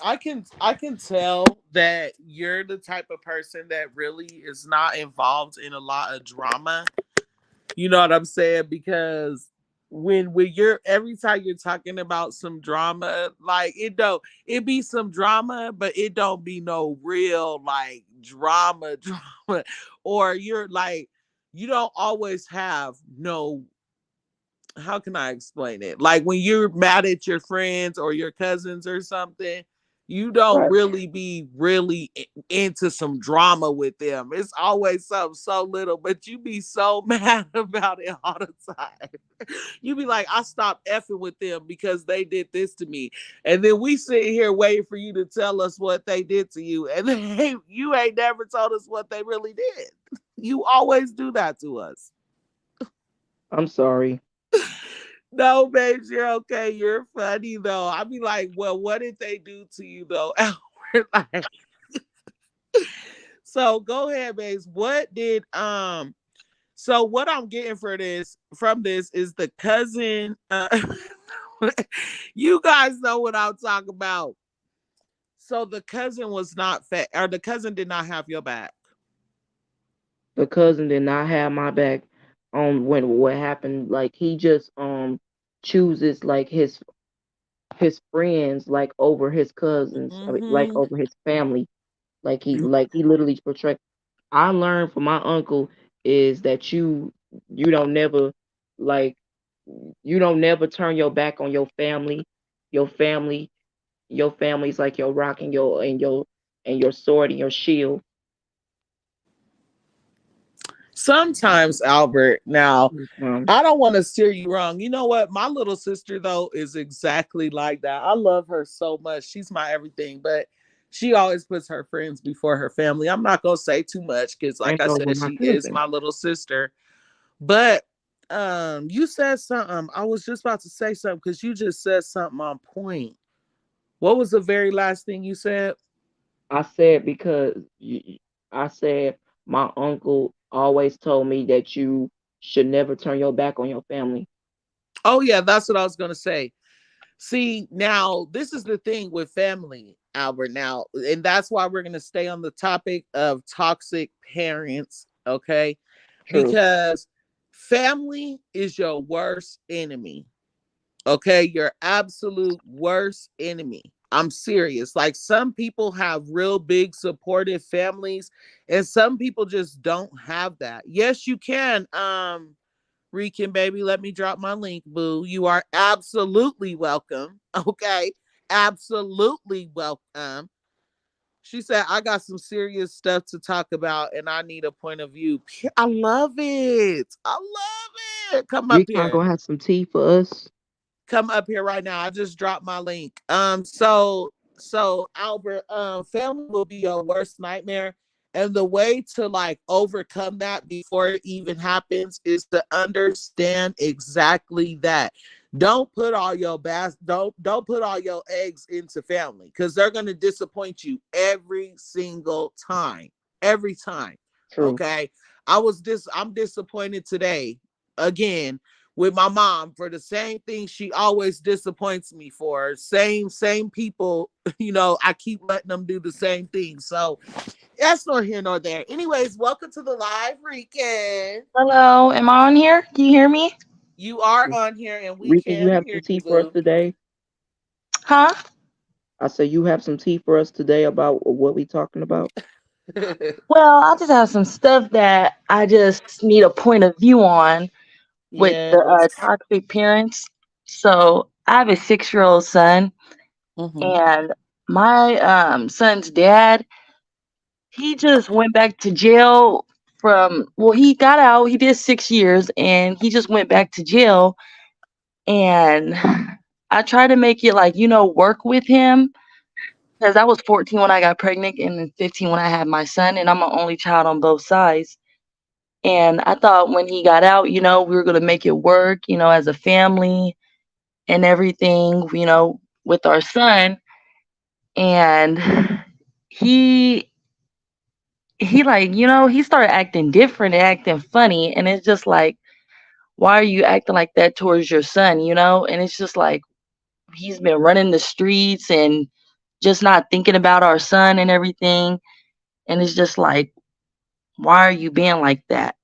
I can tell that you're the type of person that really is not involved in a lot of drama. You know what I'm saying? Because when you're every time you're talking about some drama, like it be some drama, but it don't be no real like drama drama. Or you're like you don't always have no, how can I explain it? Like when you're mad at your friends or your cousins or something, you don't Right. really be really into some drama with them. It's always something so little, but you be so mad about it all the time. You be like, I stopped effing with them because they did this to me. And then we sit here waiting for you to tell us what they did to you. And then you ain't never told us what they really did. You always do that to us. I'm sorry. No, babes, you're okay. You're funny though. I be like, well, what did they do to you though? Like, so go ahead, babes. What did so what I'm getting for this from this is the cousin you guys know what I'm talking about. So the cousin was not fat, or the cousin did not have your back. The cousin did not have my back on when what happened. Like he just chooses like his his friends like over his cousins, I mean, like Mm-hmm. over his family. Like he literally portrayed. I learned from my uncle is that you don't never like you don't never turn your back on your family. Your family, your family's like your rock and your sword and your shield. Sometimes, Albert, now Um, I don't want to steer you wrong. You know what? My little sister, though, is exactly like that. I love her so much. She's my everything, but she always puts her friends before her family. I'm not going to say too much because, like ain't I no with said, my she is cousin. my little sister. But you said something. I was just about to say something because you just said something on point. What was the very last thing you said? I said because I said my uncle always told me that you should never turn your back on your family. Oh, yeah, that's what I was going to say. See, now this is the thing with family, Albert. Now, and that's why we're going to stay on the topic of toxic parents, okay? True, Because family is your worst enemy, okay? Your absolute worst enemy. I'm serious. Like some people have real big supportive families, and some people just don't have that. Yes, you can. Rican baby, let me drop my link, boo. You are absolutely welcome. Okay. Absolutely welcome. She said, I got some serious stuff to talk about and I need a point of view. I love it. I love it. Come up Recon here. gonna have some tea for us. Come up here right now. I just dropped my link. So Albert, family will be your worst nightmare. And the way to like overcome that before it even happens is to understand exactly that. Don't put all your eggs into family because they're gonna disappoint you every single time. Every time. True. Okay. I'm disappointed today again with my mom for the same thing she always disappoints me for. Same people, I keep letting them do the same thing. So that's nor here nor there. Anyways, welcome to the live weekend. Hello, am I on here? Can you hear me? You are on here and we Recon, you can have hear some you, tea for us boo. today. Huh? I say you have some tea for us today about what we talking about. Well, I just have some stuff that I just need a point of view on with the Yes. toxic parents. So I have a 6-year old son, Mm-hmm. and my son's dad, he just went back to jail well, he got out, he did 6 years, and he just went back to jail. And I try to make it like, work with him because I was 14 when I got pregnant and then 15 when I had my son, and I'm an only child on both sides. And I thought when he got out, we were going to make it work, as a family and everything, with our son. And he, he like, he started acting different and acting funny. And it's just like, why are you acting like that towards your son, And it's just like, he's been running the streets and just not thinking about our son and everything. And it's just like, why are you being like that?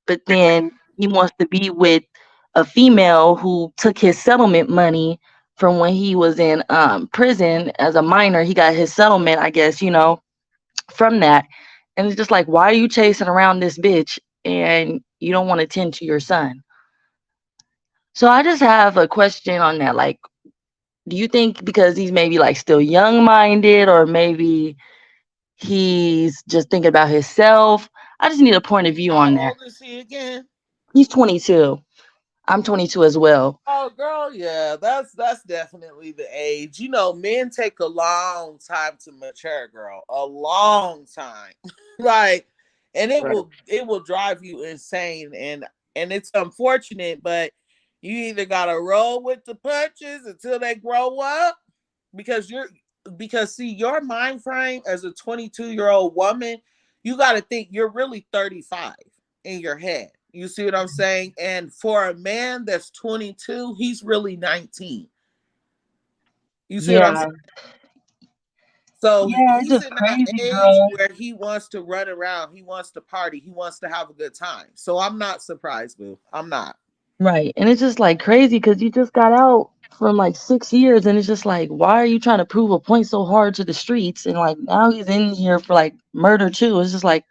But then he wants to be with a female who took his settlement money from when he was in prison as a minor. He got his settlement, I guess, from that. And it's just like, why are you chasing around this bitch and you don't want to tend to your son? So I just have a question on that. Like, do you think because he's maybe like still young minded, or maybe he's just thinking about himself? I just need a point of view How on that. old is he again? He's 22. I'm 22 as well. Oh, girl, yeah, that's definitely the age. Men take a long time to mature, girl. A long time, like, and it Right. will drive you insane, and it's unfortunate, but you either gotta roll with the punches until they grow up, because see your mind frame as a 22-year-old woman, you got to think you're really 35 in your head. You see what I'm saying? And for a man that's 22, he's really 19. You see what I'm saying? Yeah. So Yeah, it's he's just in that crazy, age girl. where he wants to run around, he wants to party, he wants to have a good time. So I'm not surprised, boo. I'm not. Right. And it's just like crazy because you just got out from like 6 years, and it's just like, why are you trying to prove a point so hard to the streets? And like now he's in here for like murder too. It's just like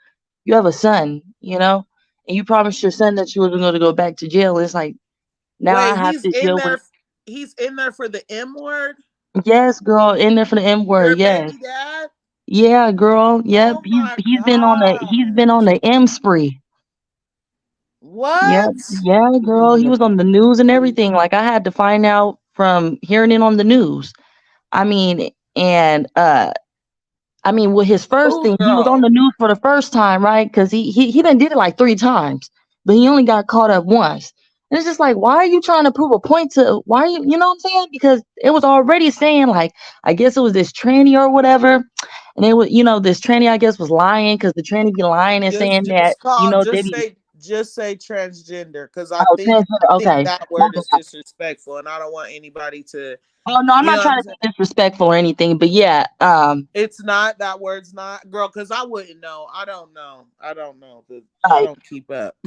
you have a son, and you promised your son that you were going to go back to jail. It's like now I Wait, have to deal with. he's in there for the M word? Yes, girl, in there for the M word. Your Yes, baby dad? yeah, girl. Yep, Oh my he's been on gosh. the M spree. Yep, What? yeah, girl. He was on the news and everything. Like I had to find out from hearing it on the news. I mean, and with his first Oh thing, he was on girl. the news for the first time, right? Because he done did it like 3 times, but he only got caught up once. And it's just like, why are you trying to prove a point to? Why are you know what I'm saying? Because it was already saying like, I guess it was this tranny or whatever, and it was this tranny I guess was lying because the tranny be lying and saying that they be Just say transgender, because I oh think transgender. Okay, that my word is bad. disrespectful, and I don't want anybody to, Oh no, I'm you not know what trying I'm to saying? be disrespectful or anything, but yeah, It's not, that word's not, girl, because I wouldn't know. I don't know. I don't know. I right, don't keep up.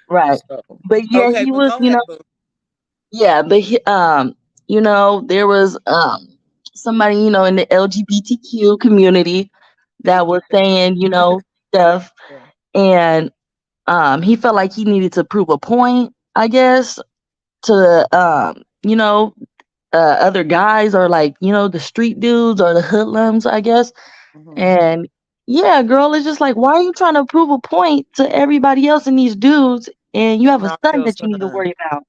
right. So But yeah, okay, he but was, go ahead, boo. yeah, but there was somebody, in the LGBTQ community that Thank you. was saying, stuff, Yeah. and he felt like he needed to prove a point, I guess, to other guys or like, the street dudes or the hoodlums, I guess. Mhm. And yeah, girl, it's just like, why are you trying to prove a point to everybody else and these dudes and you have a Not son your that you need to son. worry about?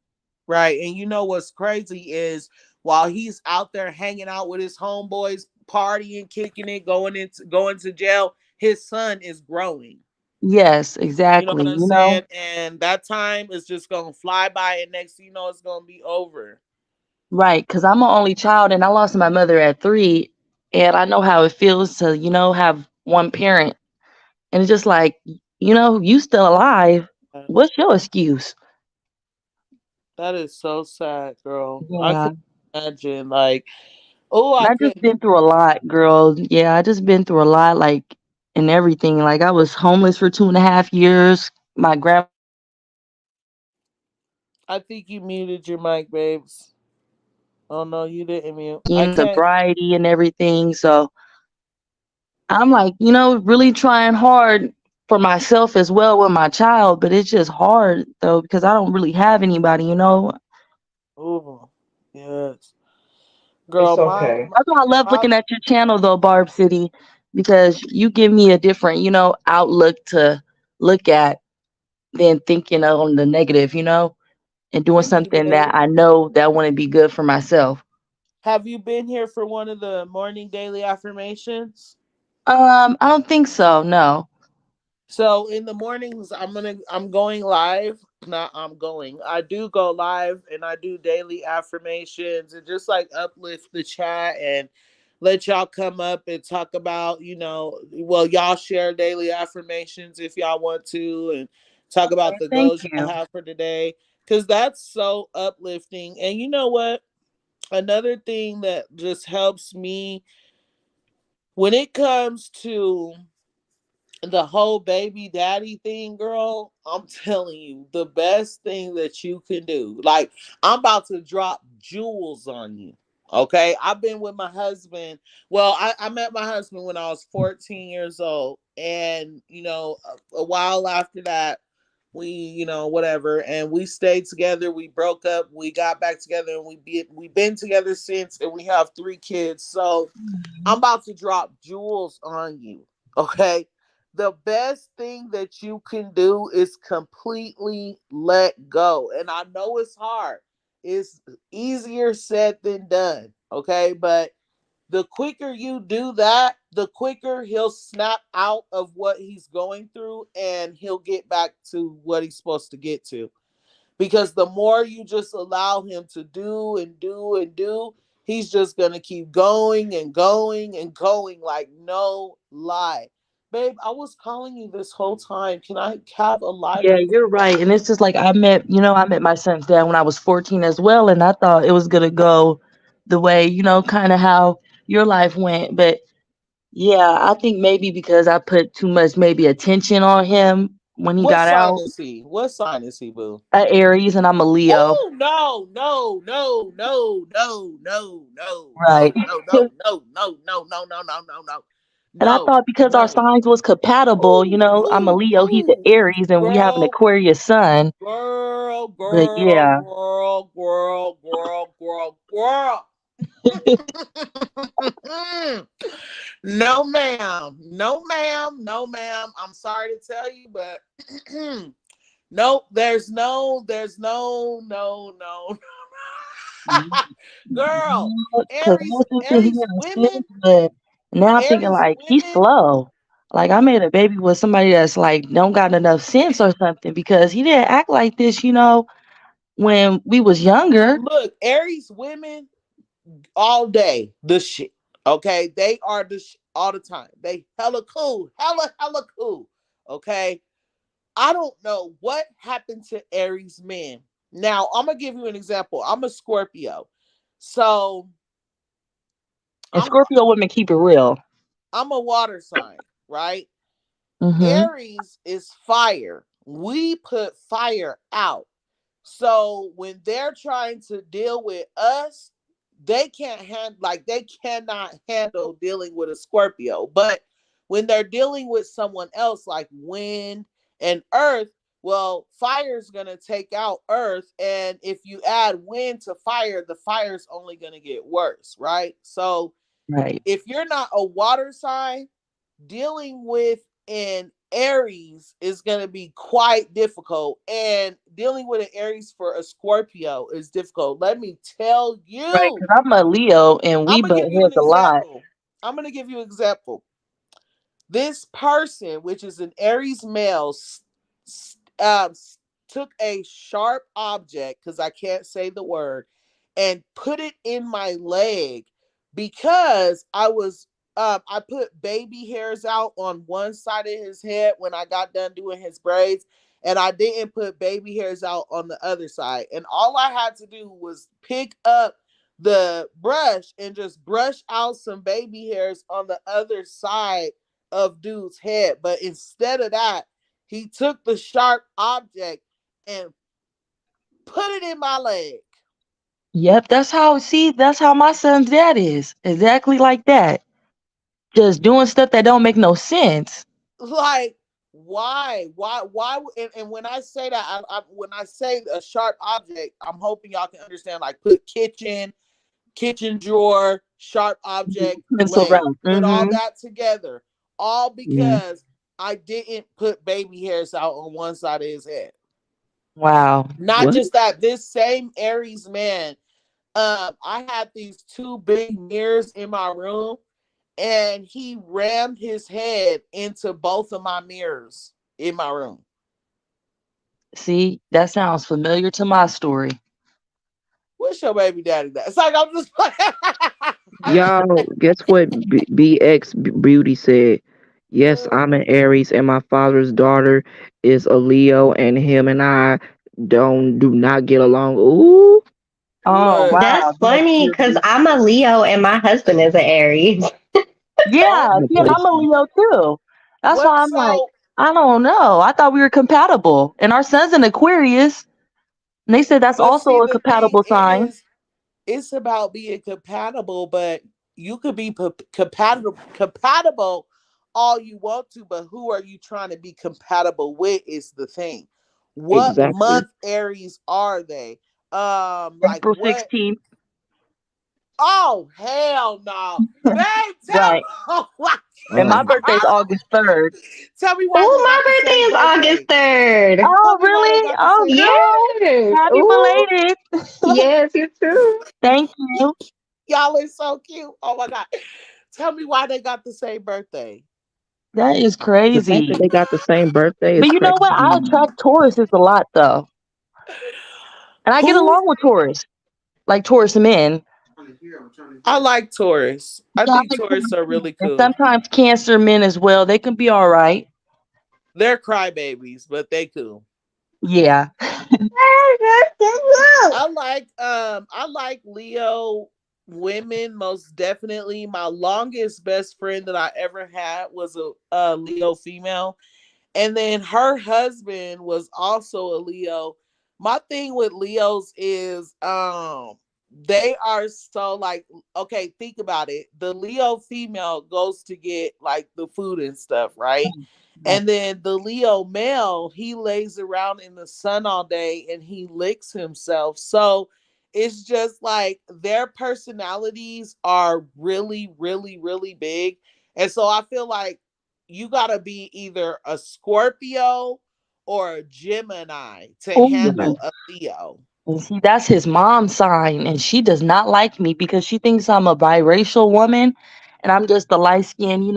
Right. And you know what's crazy is while he's out there hanging out with his homeboys, partying, kicking it, going to jail, his son is growing. Yes, You know exactly. what I'm saying? And that time is just gonna fly by, and next thing you know, it's gonna be over. Right, because I'm an only child and I lost my mother at 3. And I know how it feels to, have one parent. And it's just like, you still alive. What's your excuse? That is so sad, girl. I Yeah. could imagine, like, oh, And I I just couldn't. been through a lot, girl. Yeah, I just been through a lot, like, and everything. Like, I was homeless for 2.5 years. My grandma I think you muted your mic, babes. Oh no, you didn't mute. I can't. sobriety and everything. So I'm like, really trying hard for myself as well with my child, but it's just hard though because I don't really have anybody. Oh, yes, It's girl. okay. That's why I love My looking at your channel though, Barb City, because you give me a different, outlook to look at than thinking on the negative, and doing thank you, something babe. that I know that wouldn't be good for myself. Have you been here for one of the morning daily affirmations? I don't think so, no. So in the mornings, I'm going live. Not I'm going. I do go live and I do daily affirmations and just like uplift the chat and let y'all come up and talk about, well, y'all share daily affirmations if y'all want to and talk about the Thank goals y'all you. have for today. Cause that's so uplifting. And you know what? Another thing that just helps me when it comes to the whole baby daddy thing, girl, I'm telling you, the best thing that you can do. Like, I'm about to drop jewels on you. Okay. I've been with my husband. Well, I met my husband when I was 14 years old. And, a while after that, we, whatever. And we stayed together. We broke up. We got back together and we've been together since. And we have 3 kids. So I'm about to drop jewels on you. Okay. The best thing that you can do is completely let go. And I know it's hard. It's easier said than done. Okay. But the quicker you do that, the quicker he'll snap out of what he's going through and he'll get back to what he's supposed to get to. Because the more you just allow him to do and do and do, he's just going to keep going and going and going, like no lie. Babe, I was calling you this whole time. Can I have a Yeah, lighter? you're right. And it's just like I met my son's dad when I was 14 as well, and I thought it was gonna go the way, kind of how your life went. But yeah, I think maybe because I put too much maybe attention on him when he What got sign out. is he? What sign is he, boo? Aries, and I'm a Leo. Oh no, no, no, no, no, no, no, Right. no, no, no, no, no, no, no, no, no, no, no. And I No, thought because our no. signs was compatible, you Ooh, know, I'm a ooh, Leo, he's an ooh. Aries, and we have an Girl, Aquarius sun. girl, But girl, yeah. girl, girl, girl, girl, girl. No, ma'am. No, ma'am. No, ma'am. I'm sorry to tell you, but nope, no. Girl, Because I was thinking he Aries had women, sense, but now I'm thinking Aries like he's women. slow. Like I made a baby with somebody that's like don't got enough sense or something because he didn't act like this, you know, when we was younger. Look, Aries women all day, the shit. Okay, they are the all the time. They hella cool, hella cool. Okay, I don't know what happened to Aries men. Now I'm gonna give you an example. I'm a Scorpio, so And I'm Scorpio women keep it real. I'm a water sign, right? Mm-hmm. Aries is fire. We put fire out. So when they're trying to deal with us, they can't they cannot handle dealing with a Scorpio. But when they're dealing with someone else like wind and earth, well, fire is gonna take out earth, and if you add wind to fire, the fire is only gonna get worse, right? So Right. if you're not a water sign, dealing with an Aries is going to be quite difficult, and dealing with an Aries for a Scorpio is difficult. Let me tell Right. you. Because I'm a Leo and I'm we gonna butt give you an heads a lot. example. I'm gonna give you an example. This person, which is an Aries male, um, took a sharp object, because I can't say the word, and put it in my leg because I put baby hairs out on one side of his head when I got done doing his braids, and I didn't put baby hairs out on the other side. And all I had to do was pick up the brush and just brush out some baby hairs on the other side of dude's head. But instead of that, he took the sharp object and put it in my leg. Yep, that's how my son's dad is. Exactly like that. Just doing stuff that don't make no sense. Like, why? And when I say that, when I say a sharp object, I'm hoping y'all can understand. Like, put kitchen drawer, sharp object, Pencil leg. round. Put all Mm-hmm. that together, all Yeah. because I didn't put baby hairs out on one side of his head. Wow. Not What? just that, this same Aries man, I had these two big mirrors in my room, and he rammed his head into both of my mirrors in my room. See, that sounds familiar to my story. What's your baby daddy? That it's like I'm just Y'all, guess what BX Beauty said? Yes, I'm an Aries and my father's daughter is a Leo and him and I do not get along. Ooh. Oh look. That's wow, that's funny because beauty. I'm a Leo and my husband is an Aries. Oh, Yeah, Okay. I'm a Leo too. That's what? why I'm like, So, I don't know. I thought we were compatible. And our son's an Aquarius. And they said that's but see, also a the thing compatible sign. is, it's about being compatible, but you could be compatible all you want to, but who are you trying to be compatible with is the thing. What Exactly. month Aries are they? Like April what? 16th. Oh, hell no. Babe, Right. And my Um, birthday's August 3rd. tell me why they Oh, got the my birthday same is August birthday. 3rd. Tell Oh, me why they really? got the Oh, same girl. Yes. Happy Ooh. belated. Yes, you too. Thank you. Y'all are so cute. Oh my god. Tell me why they got the same birthday. That is the fact crazy. that they got the same birthday But is you know what? I crazy. attract Tauruses a lot, though. And I get Who? along with Taurus, like Taurus men. I like Taurus. I Yeah, I think like Taurus Taurus are men. really And cool. sometimes Cancer men as well. They can be all right. They're crybabies, but they cool. Yeah. I like Leo women most definitely. My longest best friend that I ever had was a Leo female, And then her husband was also a Leo. My thing with Leos is they are so like, okay, think about it. The Leo female goes to get like the food and stuff, right? Right. And then the Leo male, he lays around in the sun all day and he licks himself. So it's just like their personalities are really, really, really big. And so I feel like you got to be either a Scorpio or a Gemini to Oh, handle a Leo. and see, that's his mom's sign, and she does not like me because she thinks I'm a biracial woman, and I'm just a light skinned,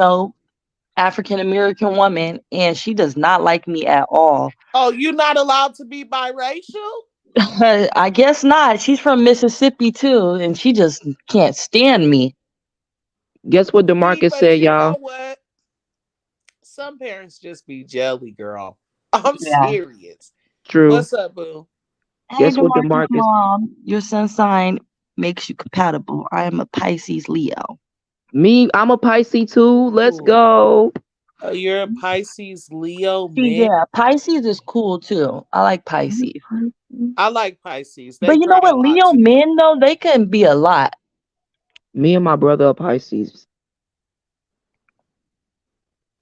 African American woman, and she does not like me at all. Oh, you're not allowed to be biracial? I guess not. She's from Mississippi too, and she just can't stand me. Guess what See, Demarcus but said, you y'all? know what? Some parents just be jelly, girl. I'm Yeah. serious. True. What's up, boo? Hey, Guess what DeMarcus' Demarcus? mom, your sun sign makes you compatible. I am a Pisces Leo. Me, I'm a Pisces too. Let's Ooh. go. You're a Pisces Leo See, mix. yeah, Pisces is cool too. I like Pisces. I like Pisces. They But you know cry a what? lot Leo too. men, though, they can be a lot. Me and my brother are Pisces.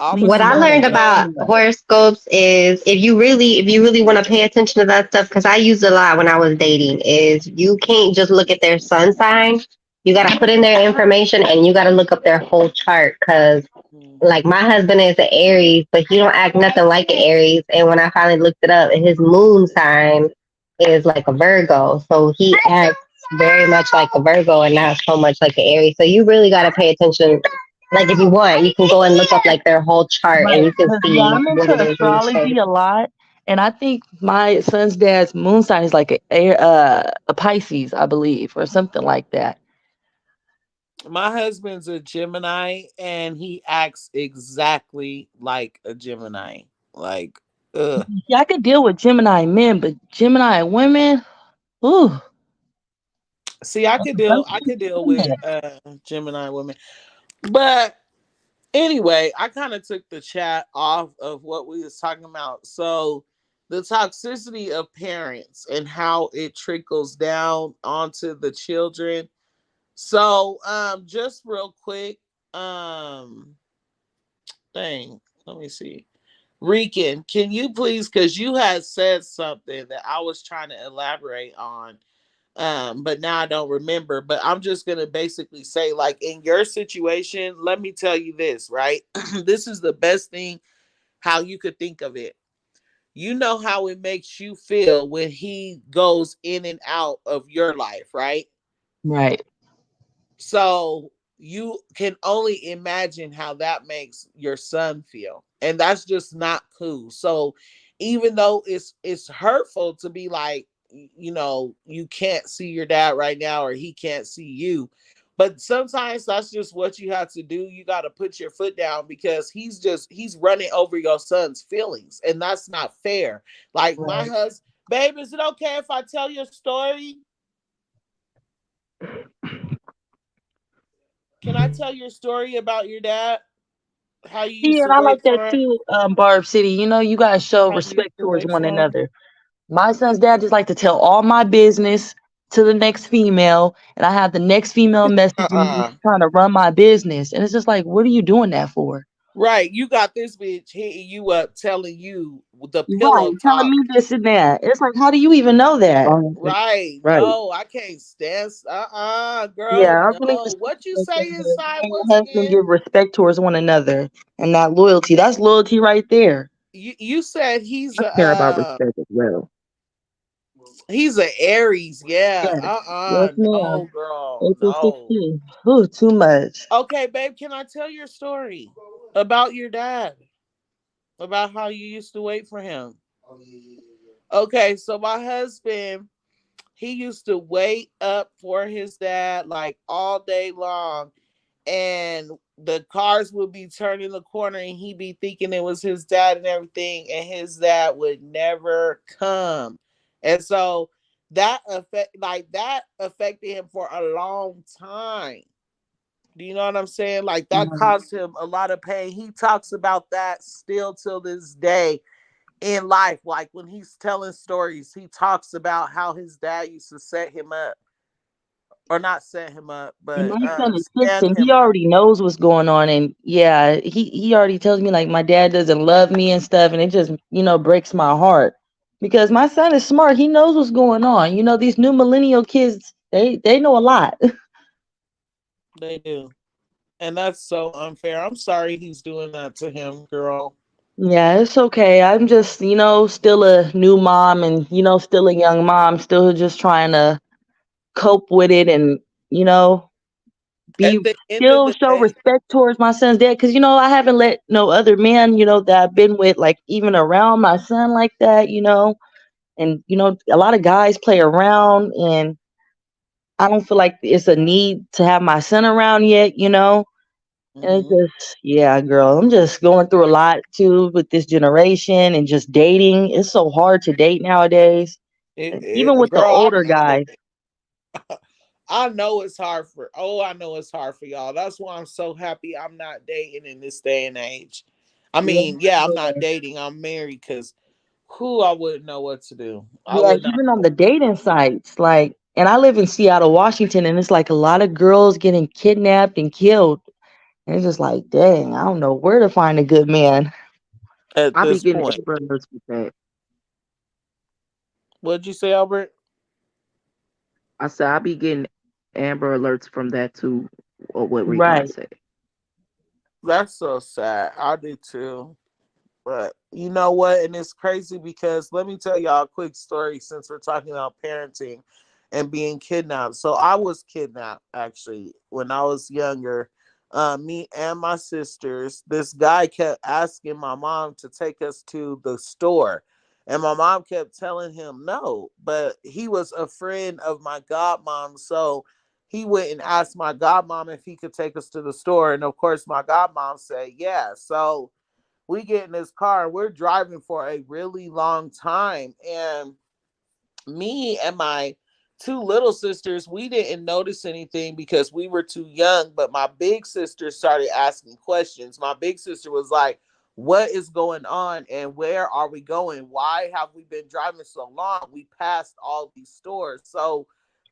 I'm a What I learned Scorpio. about horoscopes is if you really want to pay attention to that stuff, because I used a lot when I was dating, is you can't just look at their sun sign. You got to put in their information and you got to look up their whole chart. Because Mhm. like my husband is an Aries, but he don't act nothing like an Aries. And when I finally looked it up, his moon sign is like a Virgo, so he acts very much like a Virgo and not so much like an Aries. So you really got to pay attention. Like if you want, you can go and look up like their whole chart and Right. you can Because, yeah, see I'm what into it is in each case. astrology a lot. And I think my son's dad's moon sign is like a Pisces, I believe, or something like that. My husband's a Gemini and he acts exactly like a Gemini. Like, ugh. Yeah, I could deal with Gemini men, but Gemini women, ooh. See, I could deal with Gemini women. But anyway, I kind of took the chat off of what we was talking about. So the toxicity of parents and how it trickles down onto the children. So just real quick, um thing. Let me see. Rican, can you please, because you had said something that I was trying to elaborate on, but now I don't remember. But I'm just gonna basically say, like in your situation, let me tell you this, right? This is the best thing how you could think of it. You know how it makes you feel when he goes in and out of your life, right? Right. So you can only imagine how that makes your son feel. And that's just not cool. So even though it's hurtful to be like, you can't see your dad right now or he can't see you. But sometimes that's just what you have to do. You got to put your foot down because he's running over your son's feelings and that's not fair. Like my Right. husband, babe, is it okay if I tell your story? Can I tell your story about your dad? How you See, used and to I like wait that for him? too, Barb City. You guys show How you used respect to towards wait one for him? another. My son's dad just like to tell all my business to the next female, and I have the next female messaging me Uh-uh. trying to run my business. And it's just like, what are you doing that for? Right. You got this bitch hitting you up telling you the Right, pillow telling talk. me this and that. It's like, how do you even know that? Right. Right. No, I can't stand Yeah, girl. I really No. What you respect that. say You inside and once your husband again? give respect towards one another and not loyalty. That's loyalty right there. You said I care about respect as well. he's a Aries. Yeah. Yes. Yes, No, ma'am. girl. April No. 16th. Ooh, too much. Okay, babe, can I tell your story about your dad? About how you used to wait for him. Okay, so my husband, he used to wait up for his dad like all day long, and the cars would be turning the corner, and he'd be thinking it was his dad and everything, and his dad would never come, and so that affected him for a long time. Do you know what I'm saying? Like that Mhm. caused him a lot of pain. He talks about that still till this day in life. Like when he's telling stories, he talks about how his dad used to set him up, or not set him up, And but my son is six, stand and he him up. already knows what's going on. And yeah, he already tells me like my dad doesn't love me and stuff, and it just breaks my heart because my son is smart. He knows what's going on. These new millennial kids, they know a lot. They do. And that's so unfair. I'm sorry he's doing that to him, girl. Yeah, it's okay. I'm just still a new mom, and still a young mom, still just trying to cope with it, and you know be At the end of still the show day, respect towards my son's dad, because I haven't let no other man that I've been with like even around my son like that. And a lot of guys play around, and I don't feel like it's a need to have my son around yet. And it mhm, just, yeah, girl, I'm just going through a lot too with this generation and just dating. It's so hard to date nowadays, and even with the girl, I older know. guys. I know it's hard for. Oh, I know it's hard for y'all. That's why I'm so happy I'm not dating in this day and age. I Yeah, mean, yeah, I'm not dating. I'm married because who I wouldn't know what to do. I yeah, would not. even on the dating sites, like, and I live in Seattle, Washington, and it's like a lot of girls getting kidnapped and killed. And it's just like, dang, I don't know where to find a good man. At I be this getting point. Amber Alerts with that. What'd you say, Albert? I said I be getting Amber Alerts from that too. Or what Recon Right. say. That's so sad. I do too. But you know what? And it's crazy because let me tell y'all a quick story since we're talking about parenting and being kidnapped. So I was kidnapped actually when I was younger. Me and my sisters. This guy kept asking my mom to take us to the store. And my mom kept telling him no. But he was a friend of my godmom. So he went and asked my godmom if he could take us to the store. And of course, my godmom said yeah. So we get in this car and we're driving for a really long time. And me and my two little sisters, we didn't notice anything because we were too young. But my big sister started asking questions. My big sister was like, what is going on and where are we going? Why have we been driving so long? We passed all these stores. So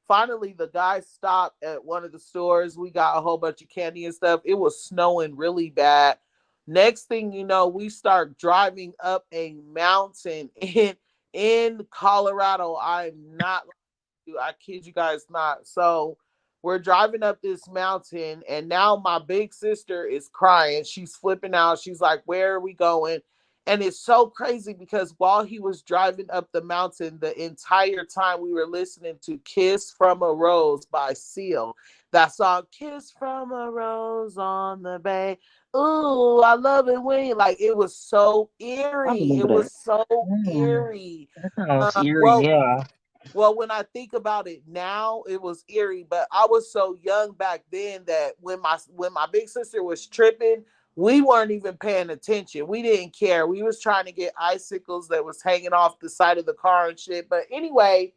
finally, the guy stopped at one of the stores. We got a whole bunch of candy and stuff. It was snowing really bad. Next thing you know, we start driving up a mountain in Colorado. I'm not, I kid you guys not. So we're driving up this mountain, and now my big sister is crying. She's flipping out. She's like, where are we going? And it's so crazy because while he was driving up the mountain, the entire time we were listening to Kiss from a Rose by Seal. That song, Kiss from a Rose on the Bay. Ooh, I love it when like it was so I eerie. It remember that. was so Mm, eerie. that sounds eerie, Well, yeah. when I think about it now, it was eerie. But I was so young back then that when my big sister was tripping, we weren't even paying attention. We didn't care. We was trying to get icicles that was hanging off the side of the car and shit. But anyway,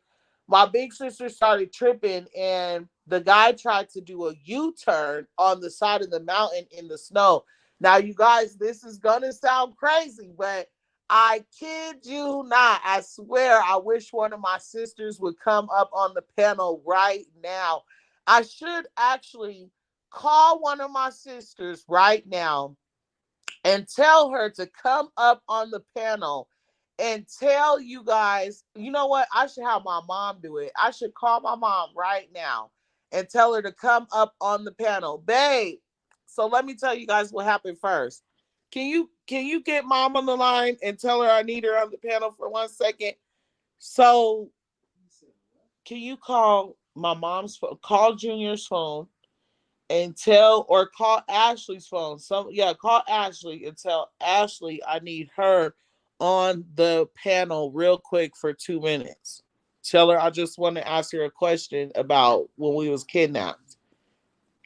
my big sister started tripping, and the guy tried to do a U-turn on the side of the mountain in the snow. Now, you guys, this is gonna sound crazy, but I kid you not. I swear, I wish one of my sisters would come up on the panel right now. I should actually call one of my sisters right now and tell her to come up on the panel and tell you guys, you know what? I should have my mom do it. I should call my mom right now and tell her to come up on the panel. Babe, so let me tell you guys what happened first. Can you get mom on the line and tell her I need her on the panel for 1 second? So can you call my mom's phone, call Junior's phone and tell, or call Ashley's phone. Call Ashley and tell Ashley I need her on the panel real quick for 2 minutes. Tell her I just want to ask her a question about when we was kidnapped.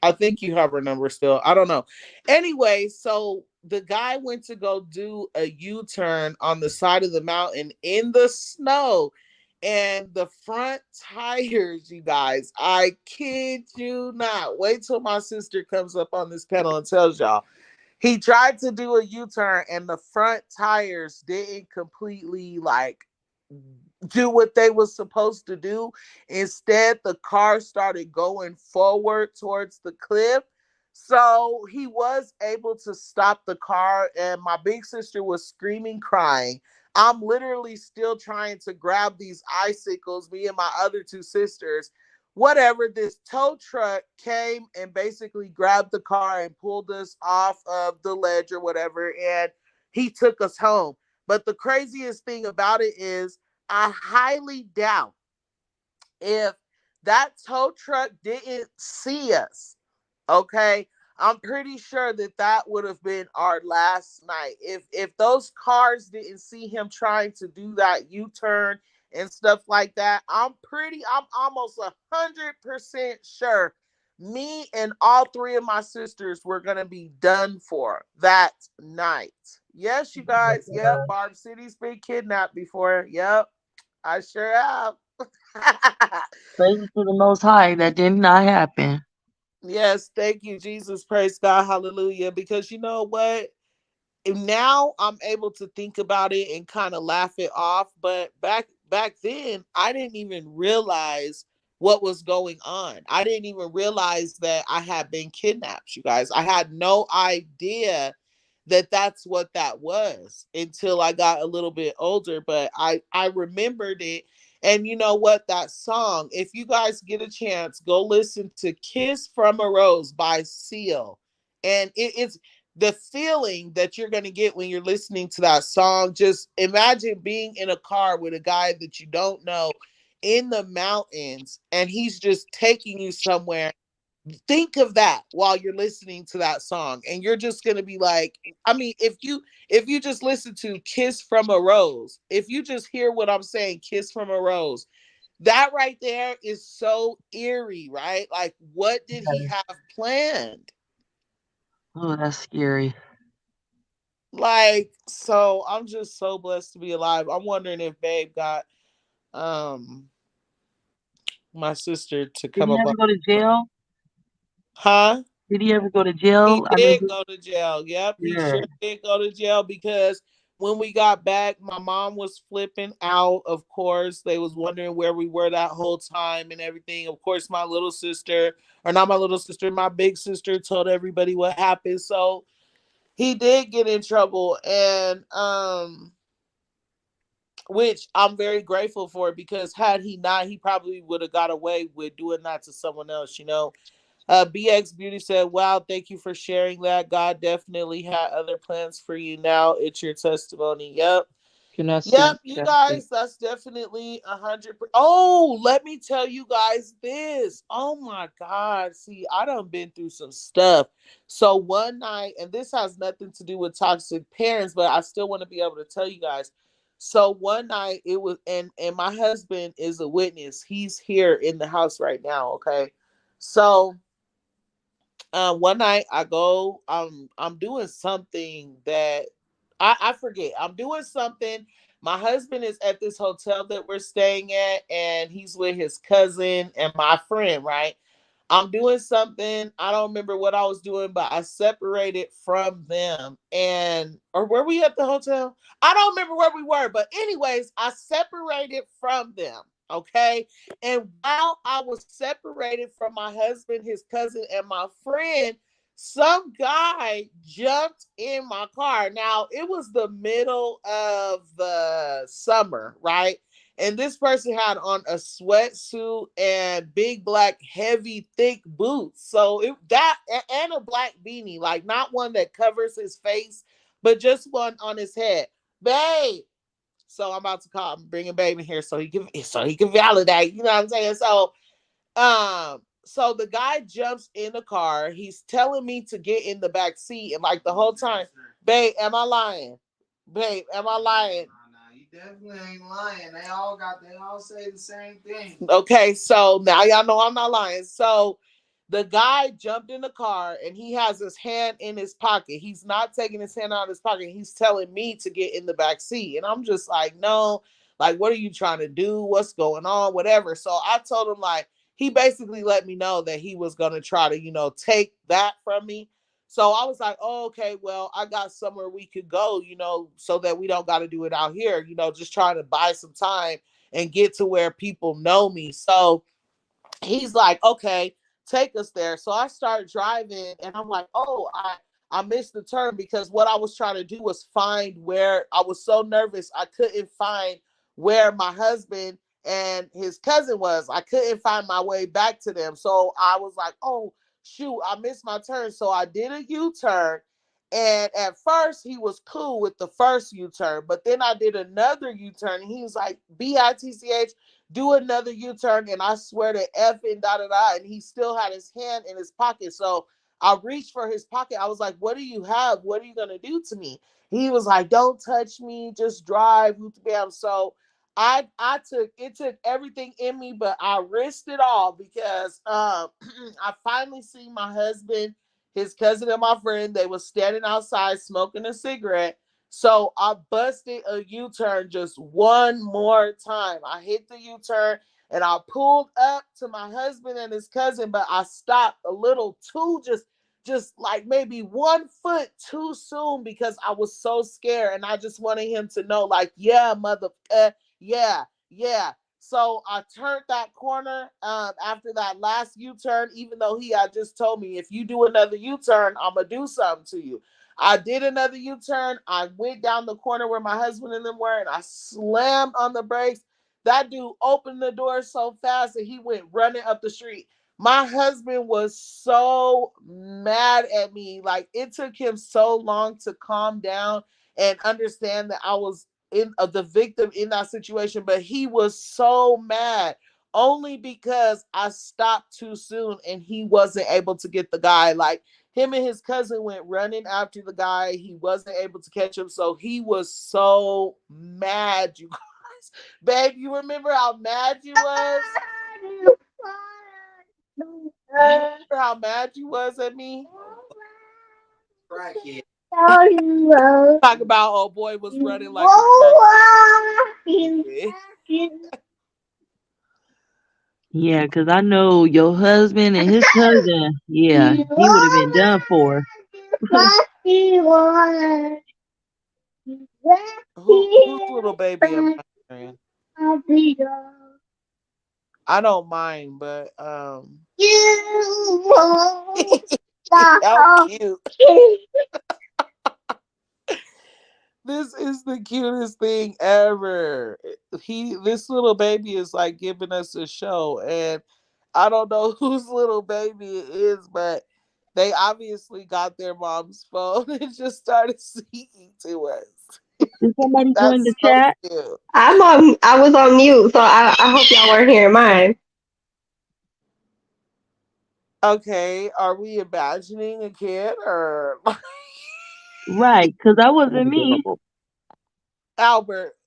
I think you have her number still. I don't know. Anyway, so the guy went to go do a U-turn on the side of the mountain in the snow. And the front tires, you guys, I kid you not. Wait till my sister comes up on this panel and tells y'all. He tried to do a U-turn and the front tires didn't completely like do what they was supposed to do. Instead, the car started going forward towards the cliff. So he was able to stop the car, and my big sister was screaming, crying. I'm literally still trying to grab these icicles, me and my other two sisters. Whatever, this tow truck came and basically grabbed the car and pulled us off of the ledge or whatever, and he took us home. But the craziest thing about it is, I highly doubt if that tow truck didn't see us. Okay, I'm pretty sure that that would have been our last night if those cars didn't see him trying to do that U-turn and stuff like that. I'm almost 100% sure me and all three of my sisters were gonna be done for that night. Yes, you guys. Yep, Barb City's been kidnapped before. Yep, I sure have. Praise to the Most High that did not happen. Yes, thank you, Jesus. Praise God. Hallelujah. Because you know what? Now I'm able to think about it and kind of laugh it off. But back then, I didn't even realize what was going on. I didn't even realize that I had been kidnapped, you guys. I had no idea that that's what that was until I got a little bit older. But I remembered it. And you know what? That song, if you guys get a chance, go listen to Kiss from a Rose by Seal. And it's the feeling that you're going to get when you're listening to that song. Just imagine being in a car with a guy that you don't know in the mountains and he's just taking you somewhere. Think of that while you're listening to that song, and you're just going to be like, I mean, if you just listen to Kiss from a Rose, if you just hear what I'm saying, Kiss from a Rose, that right there is so eerie, right? Like, what did he have planned? Oh, that's scary. Like, so I'm just so blessed to be alive. I'm wondering if Babe got um my sister to Did come he up on. ever go to jail? Huh? Did he ever go to He jail? I mean, did go to jail. Yep, he yeah. sure did go to jail because when we got back, my mom was flipping out. Of course, they was wondering where we were that whole time and everything. Of course, my little sister, or not my little sister, my big sister told everybody what happened. So he did get in trouble, and which I'm very grateful for, because had he not, he probably would have got away with doing that to someone else, you know. BX Beauty said, wow, thank you for sharing that. God definitely had other plans for you. Now it's your testimony. Yep. Can I Yep, speak? you Can I speak? guys, that's definitely 100. Oh, let me tell you guys this. Oh my God. See, I done been through some stuff. So one night, and this has nothing to do with toxic parents, but I still want to be able to tell you guys. So one night it was, and my husband is a witness. He's here in the house right now. Okay. So one night I go, I'm doing something that I forget. I'm doing something. My husband is at this hotel that we're staying at, and he's with his cousin and my friend, right? I'm doing something. I don't remember what I was doing, but I separated from them. And, or were we at the hotel? I don't remember where we were, but anyways, I separated from them. Okay. And while I was separated from my husband, his cousin, and my friend, some guy jumped in my car. Now, it was the middle of the summer, right? And this person had on a sweatsuit and big black heavy thick boots. So it that and a black beanie, like not one that covers his face, but just one on his head. Babe. So I'm about to call, I'm bringing baby here so he can validate. You know what I'm saying? So the guy jumps in the car. He's telling me to get in the back seat, and like the whole time, babe, am I lying? Babe, am I lying? You definitely ain't lying. They all say the same thing. Okay, so now y'all know I'm not lying. So the guy jumped in the car and he has his hand in his pocket. He's not taking his hand out of his pocket. He's telling me to get in the back seat. And I'm just like, no. Like, what are you trying to do? What's going on? Whatever. So I told him, like, he basically let me know that he was going to try to, take that from me. So I was like, oh, okay, well, I got somewhere we could go, so that we don't got to do it out here, just trying to buy some time and get to where people know me. So he's like, okay, take us there. So I start driving and I'm like, oh, I missed the turn because what I was trying to do was find where I was so nervous. I couldn't find where my husband and his cousin was. I couldn't find my way back to them. So I was like, oh, shoot, I missed my turn. So I did a U-turn. And at first he was cool with the first U-turn, but then I did another U-turn and he was like, BITCH, do another U-turn, and I swear to F and da da da, and he still had his hand in his pocket. So I reached for his pocket. I was like, what do you have? What are you gonna do to me? He was like, don't touch me, just drive. Bam. So I took everything in me, but I risked it all because I finally see my husband, his cousin, and my friend. They was standing outside smoking a cigarette. So I busted a U-turn just one more time. I hit the U-turn and I pulled up to my husband and his cousin, but I stopped a little too, just like maybe 1 foot too soon because I was so scared and I just wanted him to know, like, yeah, mother, yeah. So I turned that corner after that last U-turn, even though he had just told me, if you do another U-turn, I'm going to do something to you. I did another U-turn. I went down the corner where my husband and them were, and I slammed on the brakes. That dude opened the door so fast that he went running up the street. My husband was so mad at me. Like, it took him so long to calm down and understand that I was the victim in that situation, but he was so mad only because I stopped too soon and he wasn't able to get the guy. Like, him and his cousin went running after the guy. He wasn't able to catch him. So he was so mad, you guys. Babe, you remember how mad you was? You remember how mad you was at me? Crackhead. Talk about old boy was running like a crackhead. Yeah, because I know your husband and his cousin. Yeah, he would have been done for. Whose little baby am I carrying? I don't mind, but how cute. This is the cutest thing ever. This little baby is like giving us a show, and I don't know whose little baby it is, but they obviously got their mom's phone and just started speaking to us. Did somebody join the That's so chat? cute. I was on mute, so I hope y'all weren't hearing mine. Okay, are we imagining a kid or Right, because that wasn't me. Albert?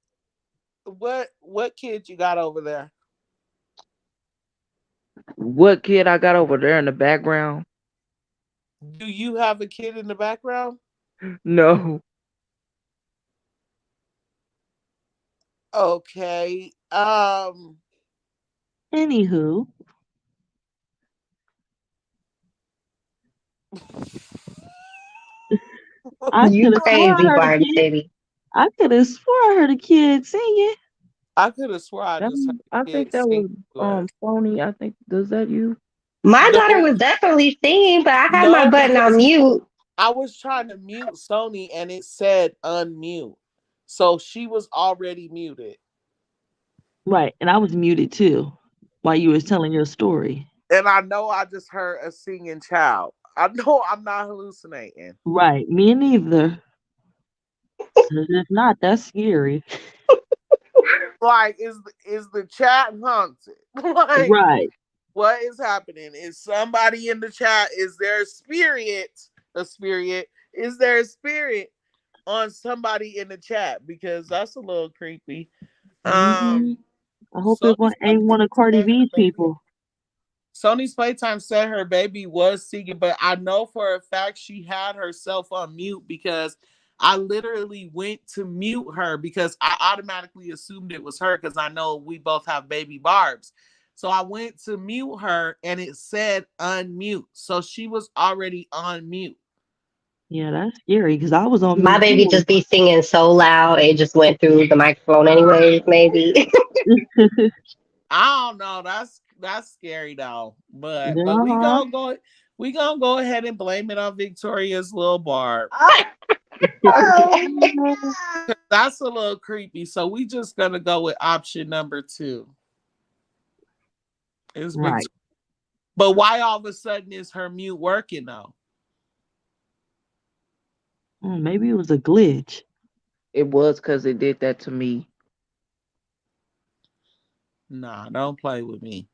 What kid you got over there? What kid I got over there in the background? Do you have a kid in the background? No. Okay. Anywho, I You could have swore I crazy, heard a Barb kid. City. I could have swore I heard a kid singing. I could have swore I just heard I a think kid that sing was to us. phony. I think does that you? My daughter No, was definitely singing, but I had my no, button on because mute. I was trying to mute Sony and it said unmute. So she was already muted. Right, and I was muted too while you was telling your story. And I know I just heard a singing child. I know I'm not hallucinating. Right, me neither. 'Cause if not, that's scary. Like, is the chat haunted? Like, Right. what is happening? Is somebody in the chat? Is there a spirit? A spirit? Is there a spirit on somebody in the chat? Because that's a little creepy. Hmm. I hope it Sony's ain't one of Playtime Cardi said her B's baby. people. Sony's Playtime said her baby was singing, but I know for a fact she had herself on mute because I literally went to mute her because I automatically assumed it was her because I know we both have baby Barbs. So I went to mute her and it said unmute. So she was already on mute. Yeah, that's scary because I was on My mute baby too. just be singing so loud, it just went through the microphone anyways, maybe. I don't know. That's scary though. But Uh-huh. we gonna go ahead and blame it on Victoria's little Barb. That's a little creepy. So we just gonna go with option number 2. It's Victoria. Right. But why all of a sudden is her mute working though? Maybe it was a glitch. It was because it did that to me. Nah, don't play with me.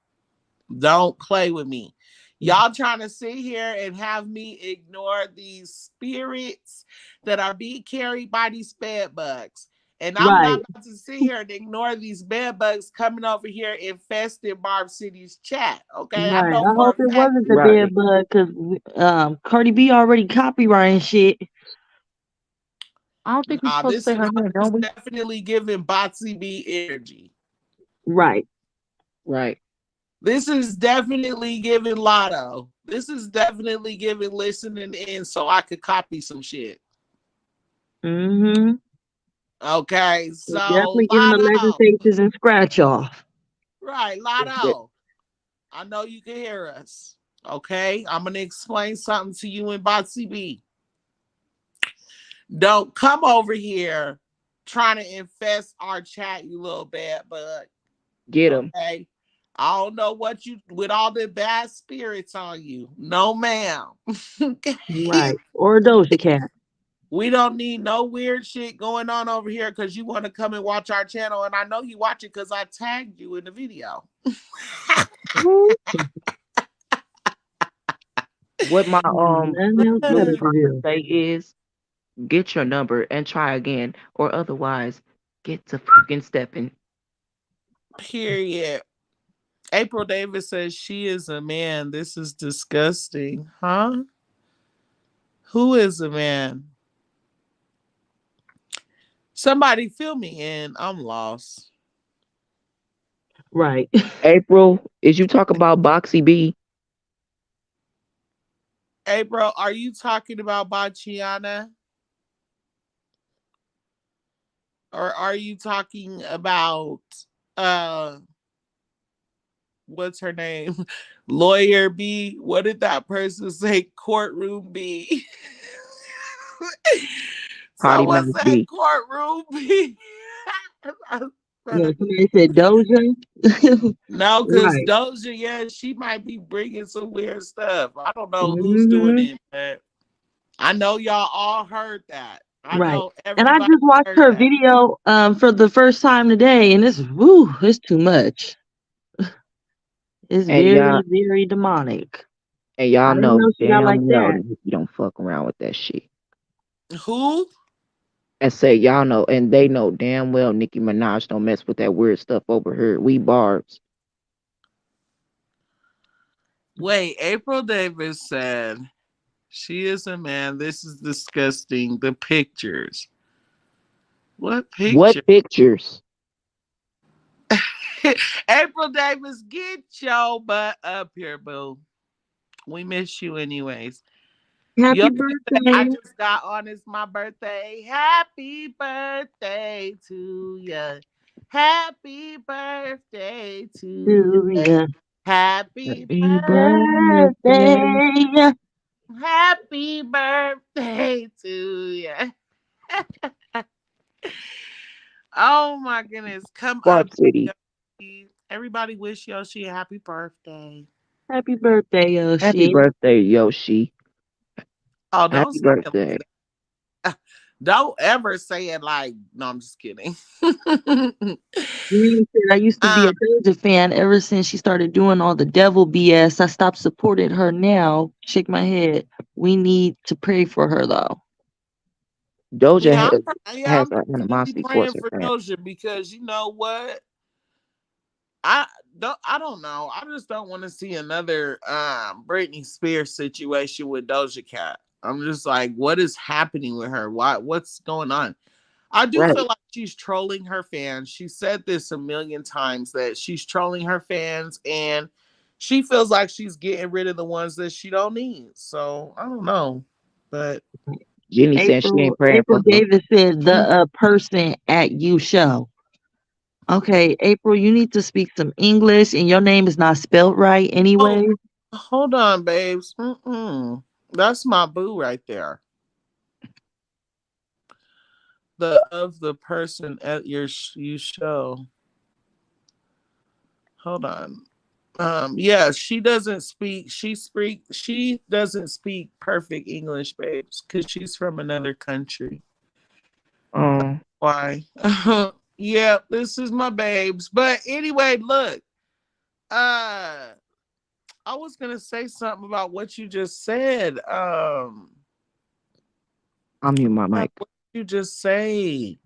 Don't play with me. Y'all trying to sit here and have me ignore these spirits that are being carried by these bed bugs. And I'm Right. not about to sit here and ignore these bed bugs coming over here infesting Barb City's chat. Okay. I Right. know I for hope a it fact wasn't the Right. bed bug because Cardi B already copywriting shit. I don't think we're nah, supposed to say her name, is don't we? definitely giving Botsy B energy. Right. Right. This is definitely giving Lotto. This is definitely giving listening in so I could copy some shit. Mm-hmm. Okay, We're so definitely giving the Lotto. Legislatures and scratch off. Right, Lotto. I know you can hear us. Okay, I'm gonna explain something to you in Botsy B. Don't come over here trying to infest our chat, you little bad bug. Get him. Okay. I don't know what you with all the bad spirits on you. No, ma'am. Okay. Right. Or a Doja Cat. We don't need no weird shit going on over here because you want to come and watch our channel. And I know you watch it because I tagged you in the video. What my Nothing else little better to partner do. say is get your number and try again, or otherwise get to fucking stepping. Period. April Davis says she is a man. This is disgusting. Huh? Who is a man? Somebody fill me in. I'm lost. Right. April, is you talk about Boxy B? April, are you talking about Bachiana? Or are you talking about uh what's her name? Lawyer B. What did that person say? Courtroom B. Potty Someone Mouth said B. courtroom B. Yeah, somebody said Doja. No, because Right. Doja, yeah, she might be bringing some weird stuff. I don't know who's doing Mm-hmm. it, but I know y'all all heard that. I Right. know And I everybody just watched heard her that. video for the first time today, and it's too much. It's And very, y'all very demonic. and I y'all didn't know know she got like damn well that. that you don't fuck around with that shit. Who? And say y'all know, and they know damn well Nicki Minaj don't mess with that weird stuff over here. We Barbs. Wait, April Davis said she is a man. This is disgusting. The pictures. What picture? What pictures? April Davis, get your butt up here, boo. We miss you anyways. Happy Yogi said, I birthday just got on. It's my birthday. Happy birthday to you. Happy birthday to to you. ya. Happy Happy birthday. Birthday. happy birthday to you. Oh my goodness. Come up. Barb City. Yoshi. Everybody wish Yoshi a happy birthday. Happy birthday, Happy Yoshi. birthday, Yoshi. Oh, don't Happy say it birthday. like that. Don't ever say it like, no, I'm just kidding. Green said, I used to be um, a Doja fan ever since she started doing all the devil BS. I stopped supporting her now. Shake my head. We need to pray for her though. Doja yeah, has I'm an definitely animosity towards praying her for fans. Doja because you know what? I don't know. I just don't want to see another Britney Spears situation with Doja Cat. I'm just like, what is happening with her? What's going on? I do Right. feel like she's trolling her fans. She said this a million times that she's trolling her fans and she feels like she's getting rid of the ones that she don't need. So I don't know. But Jenny said she April ain't praying April for her. Davis said the person at you show. Okay, April, you need to speak some English, and your name is not spelled right oh, anyway. hold on, babes. Mm-mm. That's my boo right there. The person at you show. Hold on. Yeah, she doesn't speak perfect English, babes, because she's from another country. Um, Why? Yeah, this is my babes. But anyway, look, uh I was gonna say something about what you just said. I'm mute my mic. What did you just say?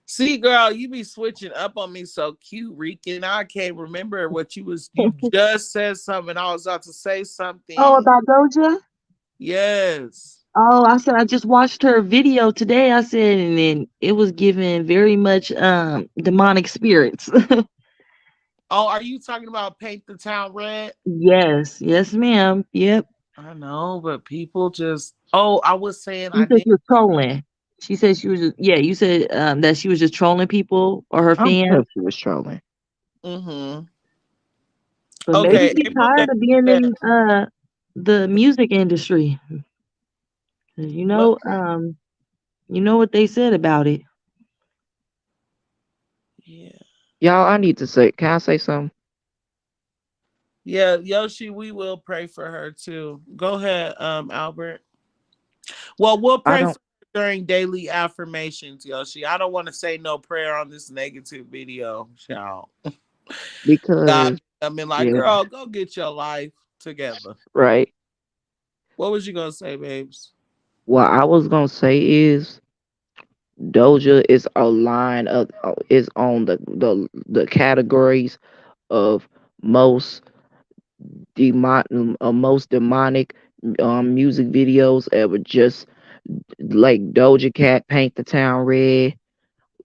See, girl, you be switching up on me so cute, Rican. I can't remember what you just said something. I was about to say Oh, something. about Doja? Yes. Oh, I said I just watched her video today. I said, and then it was giving very much demonic spirits. Oh, are you talking about Paint the Town Red? Yes, yes, ma'am. Yep. I know, but people just. Oh, I was saying You I said did. she was trolling. She said she was just, yeah, you said that she was just trolling people or her I'm sure fans. she was trolling. Mm-hmm. But maybe Okay, she's April Day tired of being said, in the music industry. 'Cause "What? you know what they said about it. Yeah, Y'all, I need to say, can I say something? yeah, Yoshi. We will pray for her too. Go ahead, Albert. Well, we'll I pray for don't, her during daily affirmations, Yoshi. I don't want to say no prayer on this negative video, child. God, because, I mean, like, yeah, girl, go get your life together. right. What was you gonna say, babes? What I was gonna say is Doja is a line of is on the categories of most most demonic music videos ever. Just like Doja Cat, Paint the Town Red,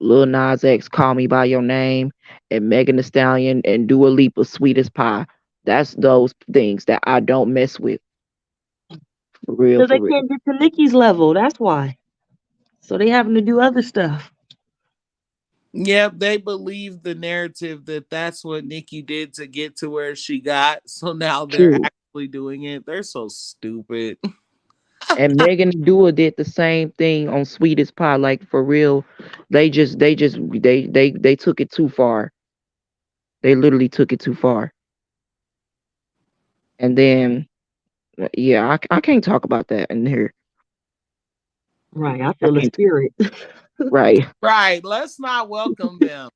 Lil Nas X, Call Me by Your Name, and Megan Thee Stallion and Dua Lipa, Sweet as Pie. That's those things that I don't mess with. For real, Because for they real. can't get to Nikki's level. That's why. So they having to do other stuff. Yep, they believe the narrative that that's what Nikki did to get to where she got. So now they're True. actually doing it. They're so stupid. And Megan and Dua did the same thing on Sweet as Pie. Like for real, they took it too far. They literally took it too far. And then yeah, I can't talk about that in here. Right. I I feel the can't. spirit. Right. Right. Let's not welcome them.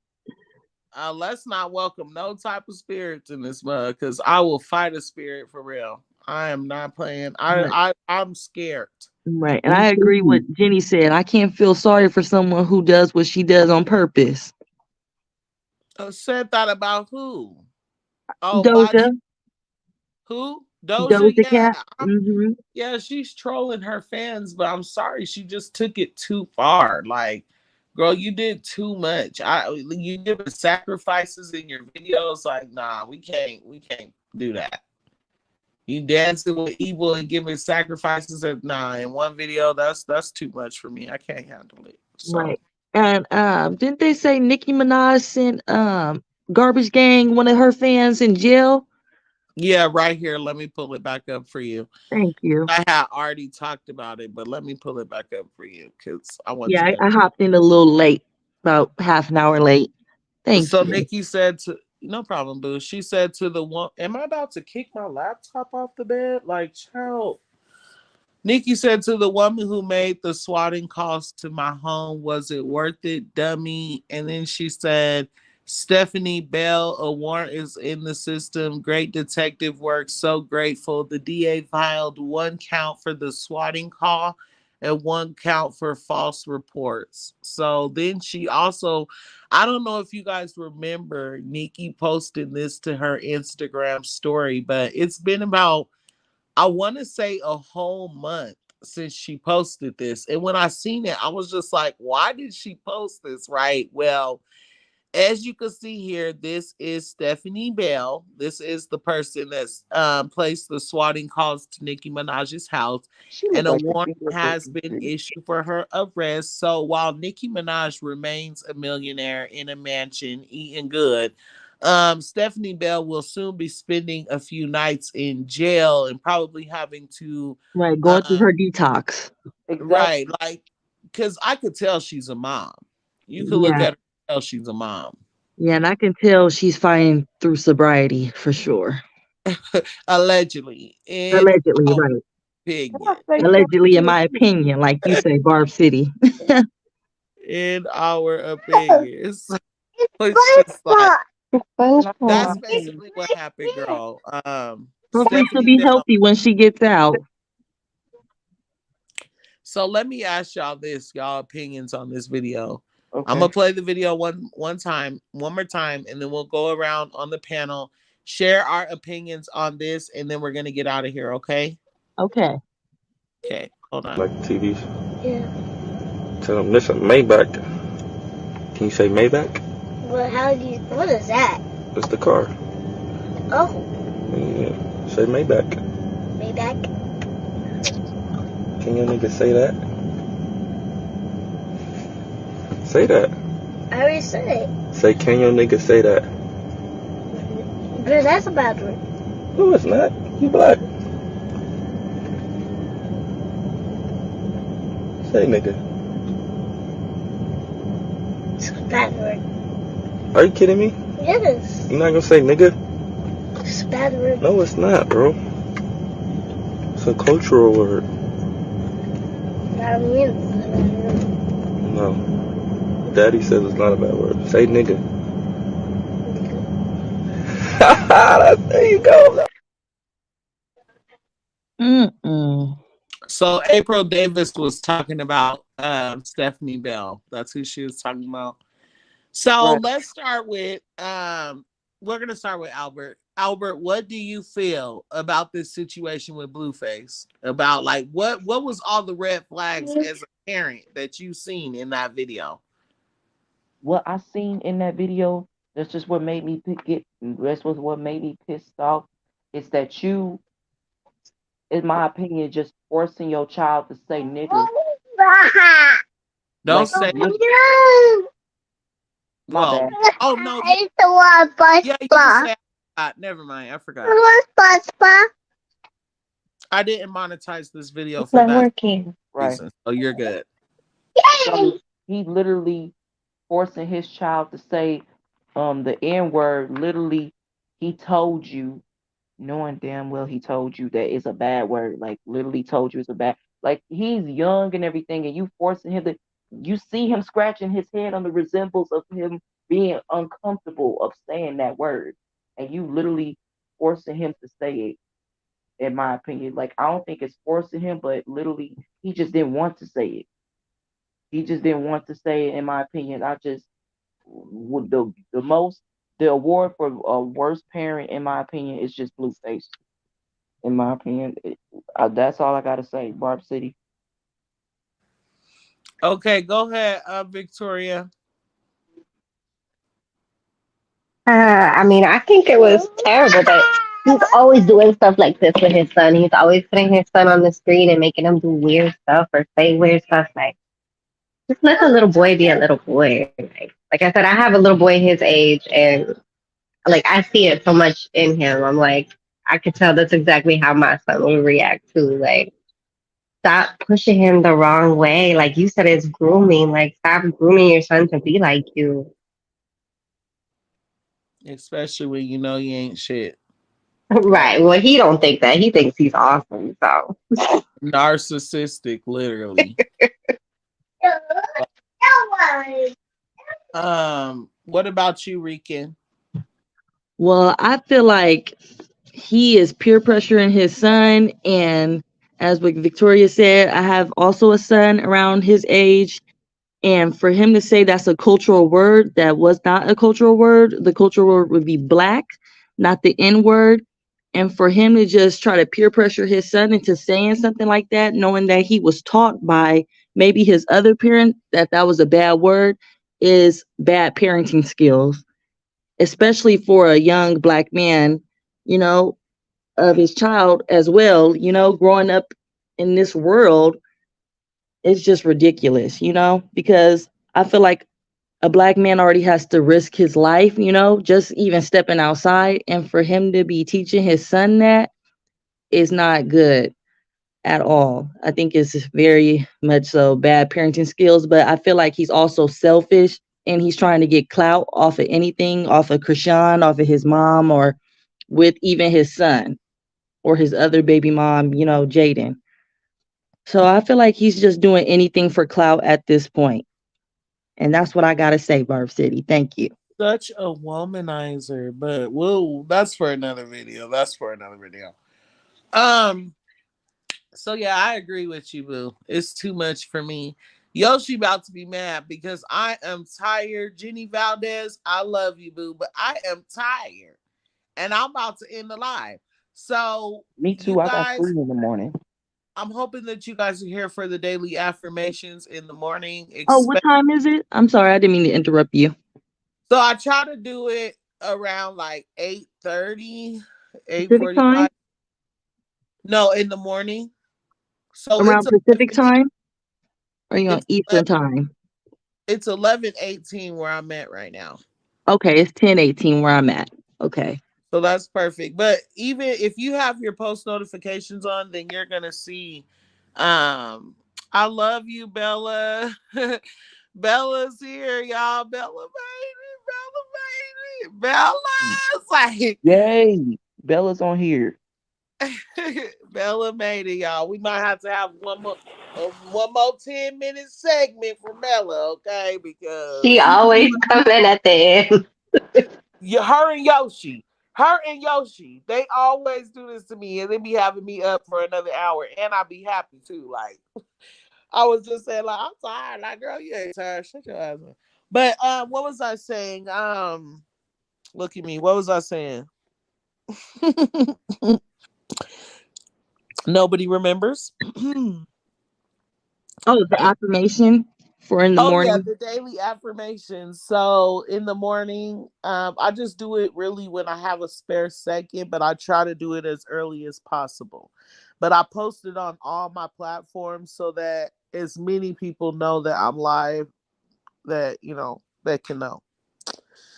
Let's not welcome no type of spirits in this mug because I will fight a spirit for real. I am not playing. Right. I'm scared. Right. And Me I agree too. with Jenny said. I can't feel sorry for someone who does what she does on purpose. Said that about who? Oh, Doja, YG. Who? Doja. Doja Yeah, Cat. Mm-hmm. yeah. She's trolling her fans, but I'm sorry, she just took it too far. Like, girl, you did too much. You giving sacrifices in your videos. Like, nah, we can't do that. You dancing with evil and giving sacrifices at nah in one video. That's too much for me. I can't handle it. So Right. And didn't they say Nicki Minaj sent Garbage Gang, one of her fans, in jail? yeah, right here. Let me pull it back up for you. Thank you. I had already talked about it, but let me pull it back up for you because I want Yeah, you to. I hopped in a little late, about half an hour late. Thank So you. Nikki said to no problem, boo. She said to the one, "Am I about to kick my laptop off the bed?" Like, child. Nikki said to the woman who made the swatting calls to my home, "Was it worth it, dummy?" And then she said, "Stephanie Bell, a warrant is in the system. Great detective work. So grateful." The DA filed one count for the swatting call and one count for false reports. So then she also, I don't know if you guys remember, Nikki posted this to her Instagram story, but it's been about, I want to say, a whole month since she posted this. And when I seen it, I was just like, why did she post this? Right. Well, as you can see here, this is Stephanie Bell. This is the person that's placed the swatting calls to Nicki Minaj's house, She and looked a like a warrant single has person. been issued for her arrest. So while Nicki Minaj remains a millionaire in a mansion eating good, Stephanie Bell will soon be spending a few nights in jail and probably having to, Right, going through uh, her detox. right, like, because I could tell she's a mom. You could look Yeah, at her and tell she's a mom. yeah, and I can tell she's fighting through sobriety for sure. Allegedly in Allegedly, our right. Can I opinion. say Allegedly, in something? my opinion, like you say, Barb City. In our opinion. So it's just like SpongeBob. Can I say that's my SpongeBob. opinion? basically what happened, girl. Hopefully, she'll Stephanie be Bell. healthy when she gets out. So let me ask y'all this, y'all opinions on this video. I'm Okay. gonna play the video one more time, and then we'll go around on the panel, share our opinions on this, and then we're gonna get out of here, okay? Okay. Okay, hold on. Like TVs. Yeah. Tell them this a Maybach. Can you say Maybach? Well, how do you? What is that? It's the car. Oh, Yeah. Say Maybach. Maybach. Can your nigga say that? Say that. I already said it. Say, can your nigga say that? But that's a bad word. No, it's not. You black. Say nigga. It's a bad word. Are you kidding me? Yes. You're not gonna say nigga? It's a bad word. No, it's not, bro. It's a cultural word. That means No. Daddy says it's not a bad word. Say nigga. There you go. Mm-mm. So April Davis was talking about Stephanie Bell. That's who she was talking about. So Right. let's start with we're gonna start with Albert. Albert, what do you feel about this situation with BlueFace? About like what was all the red flags as a parent that you seen in that video? What I seen in that video, that's just what made me that's what made me pissed off, is that you, in my opinion, just forcing your child to say nigger. Don't Like, say my well. bad. Oh no, it's the one yeah, you can SpongeBob. say never mind, I forgot. SpongeBob. I didn't monetize this video It's for not that working. Right. reason. So you're good. So he literally forcing his child to say the N word. Literally, he told you, knowing damn well he told you that it's a bad word. Like, literally told you it's a bad. Like, he's young and everything, and you forcing him to. You see him scratching his head on the resemblance of him being uncomfortable of saying that word, and you literally forcing him to say it. In my opinion, like, I don't think it's forcing him, but literally he just didn't want to say it. He just didn't want to say it. In my opinion, I just would the award for a worst parent, in my opinion, is just BlueFace. In my opinion, that's all I gotta say. Barb City. Okay, go ahead, Victoria. I mean, I think it was terrible, but he's always doing stuff like this with his son. He's always putting his son on the screen and making him do weird stuff or say weird stuff. Like, just let the little boy be a little boy. Like I said, I have a little boy his age, and like I see it so much in him. I'm like, I could tell that's exactly how my son will react to. Like, stop pushing him the wrong way. Like you said, it's grooming. Like, stop grooming your son to be like you. Especially when you know you ain't shit. Right. Well, he don't think that. He thinks he's awesome. So Narcissistic, literally. What about you, Rican? Well, I feel like he is peer pressuring his son. And as what Victoria said, I have also a son around his age. And for him to say that's a cultural word, that was not a cultural word. The cultural word would be black, not the N word. And for him to just try to peer pressure his son into saying something like that, knowing that he was taught by maybe his other parent that that was a bad word, is bad parenting skills, especially for a young black man, you know, of his child as well, growing up in this world is just ridiculous, because I feel like a black man already has to risk his life, just even stepping outside. And for him to be teaching his son that is not good at all. I think it's very much so bad parenting skills, but I feel like he's also selfish and he's trying to get clout off of anything, off of Krishan, off of his mom, or with even his son or his other baby mom, Jaden. So I feel like he's just doing anything for clout at this point. And that's what I got to say, Barb City. Thank you. Such a womanizer, but whoa, that's for another video. That's for another video. Um, so yeah, I agree with you, boo. It's too much for me. Yoshi about to be mad because I am tired. Jenny Valdez, I love you, boo, but I am tired. And I'm about to end the live. So Me you too. I got guys, school in the morning. I'm hoping that you guys are here for the daily affirmations in the morning. Oh, what time is it? I'm sorry, I didn't mean to interrupt you. So I try to do it around like 8:30, eight Pacific forty time? five. No, in the morning. So Around Pacific time? Or are you on it's Eastern time? it's 11:18 where I'm at right now. Okay, it's 10:18 where I'm at. Okay. So that's perfect. But even if you have your post notifications on, then you're gonna see. Um, I love you, Bella. Bella's here, y'all. Bella baby, Bella's like Yay! Bella's on here. Bella made it, y'all. We might have to have one more 10-minute segment for Bella, okay? She Because always come in at the end. her and Yoshi, they always do this to me, and they be having me up for another hour, and I be happy too. Like I was just saying, like I'm tired. Like girl, you ain't tired. Shut your ass up. But what was I saying? Look at me. What was I saying? Nobody remembers. Oh, the affirmation for in the Oh yeah, morning. the daily affirmations. So in the morning, I just do it really when I have a spare second, but I try to do it as early as possible. But I post it on all my platforms so that as many people know that I'm live, that that can know.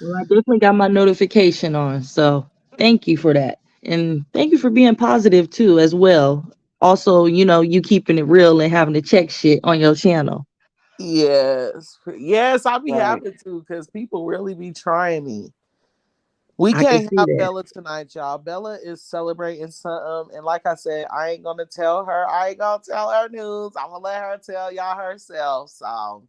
Well, I definitely got my notification on. So thank you for that. And thank you for being positive too, as well. Also, you keeping it real and having to check shit on your channel. Yes, yes, I'll be Right. happy to because people really be trying me. We I can can't see have that. Bella tonight, y'all. Bella is celebrating something. And like I said, I ain't gonna tell her. I ain't gonna tell her news. I'm gonna let her tell y'all herself. So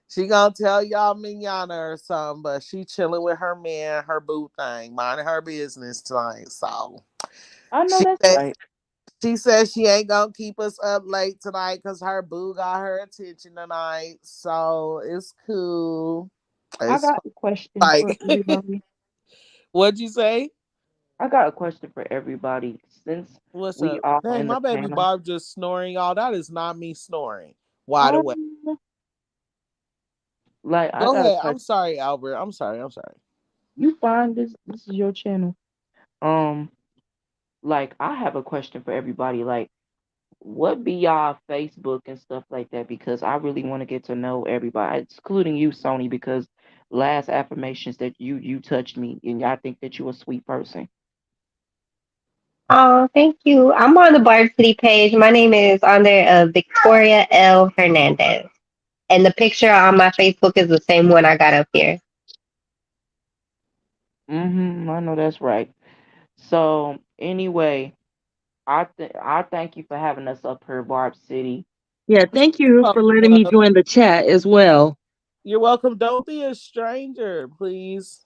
she gonna tell y'all Minyana or something, but she chilling with her man, her boo thing, minding her business tonight. So I know she that's said right. she says she ain't gonna keep us up late tonight because her boo got her attention tonight. So it's cool. I It's got a question for like everybody. what'd you say? I got a question for everybody. Since What's we up? all Dang, in the my baby panel, Barb just snoring, y'all. That is not me snoring. Wide awake. um, like I Go got a ahead. I'm question. sorry, Albert. I'm sorry. I'm sorry. You find this is your channel. Um, like I have a question for everybody. Like, what be y'all Facebook and stuff like that? Because I really want to get to know everybody, including you, Sony, because last affirmations that you touched me, and I think that you a sweet person. Oh, thank you. I'm on the Barb City page. My name is on there, Victoria L. Hernandez. And the picture on my Facebook is the same one I got up here. I know that's right. So anyway, I thank you for having us up here, Barb City. Yeah, thank you Oh, for letting me love. join the chat as well. You're welcome. Don't be a stranger, please.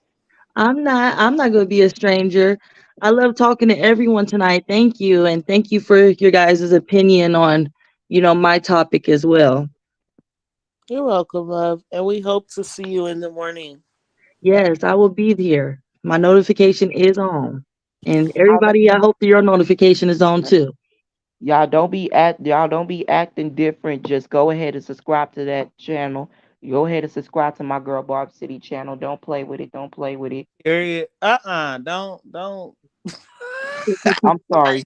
I'm not gonna be a stranger. I love talking to everyone tonight. Thank you. And thank you for your guys' opinion on, my topic as well. You're welcome, love. And we hope to see you in the morning. Yes, I will be here. My notification is on. And everybody, I hope that your notification is on too. Y'all don't be acting different. Just go ahead and subscribe to that channel. Go ahead and subscribe to my girl Barb City channel. Don't play with it. Don't play with it. Period. Don't. I'm sorry.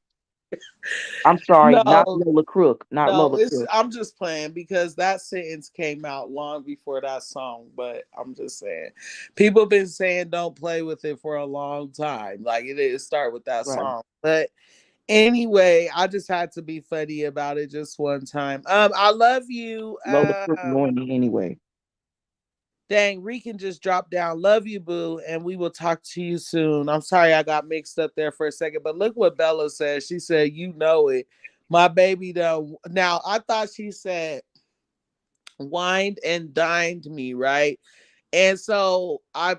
I'm sorry. Not No, Lola Crook. Not no, Lola it's Crook. I'm just playing because that sentence came out long before that song. But I'm just saying, people been saying don't play with it for a long time. Like it didn't start with that Right. song. But anyway, I just had to be funny about it just one time. I love you. Lola Crook knowing me anyway. Dang, Rican just dropped down. Love you, boo. And we will talk to you soon. I'm sorry I got mixed up there for a second, but look what Bella said. She said, you know it. My baby done. Now, I thought she said, wined and dined me, right? And so I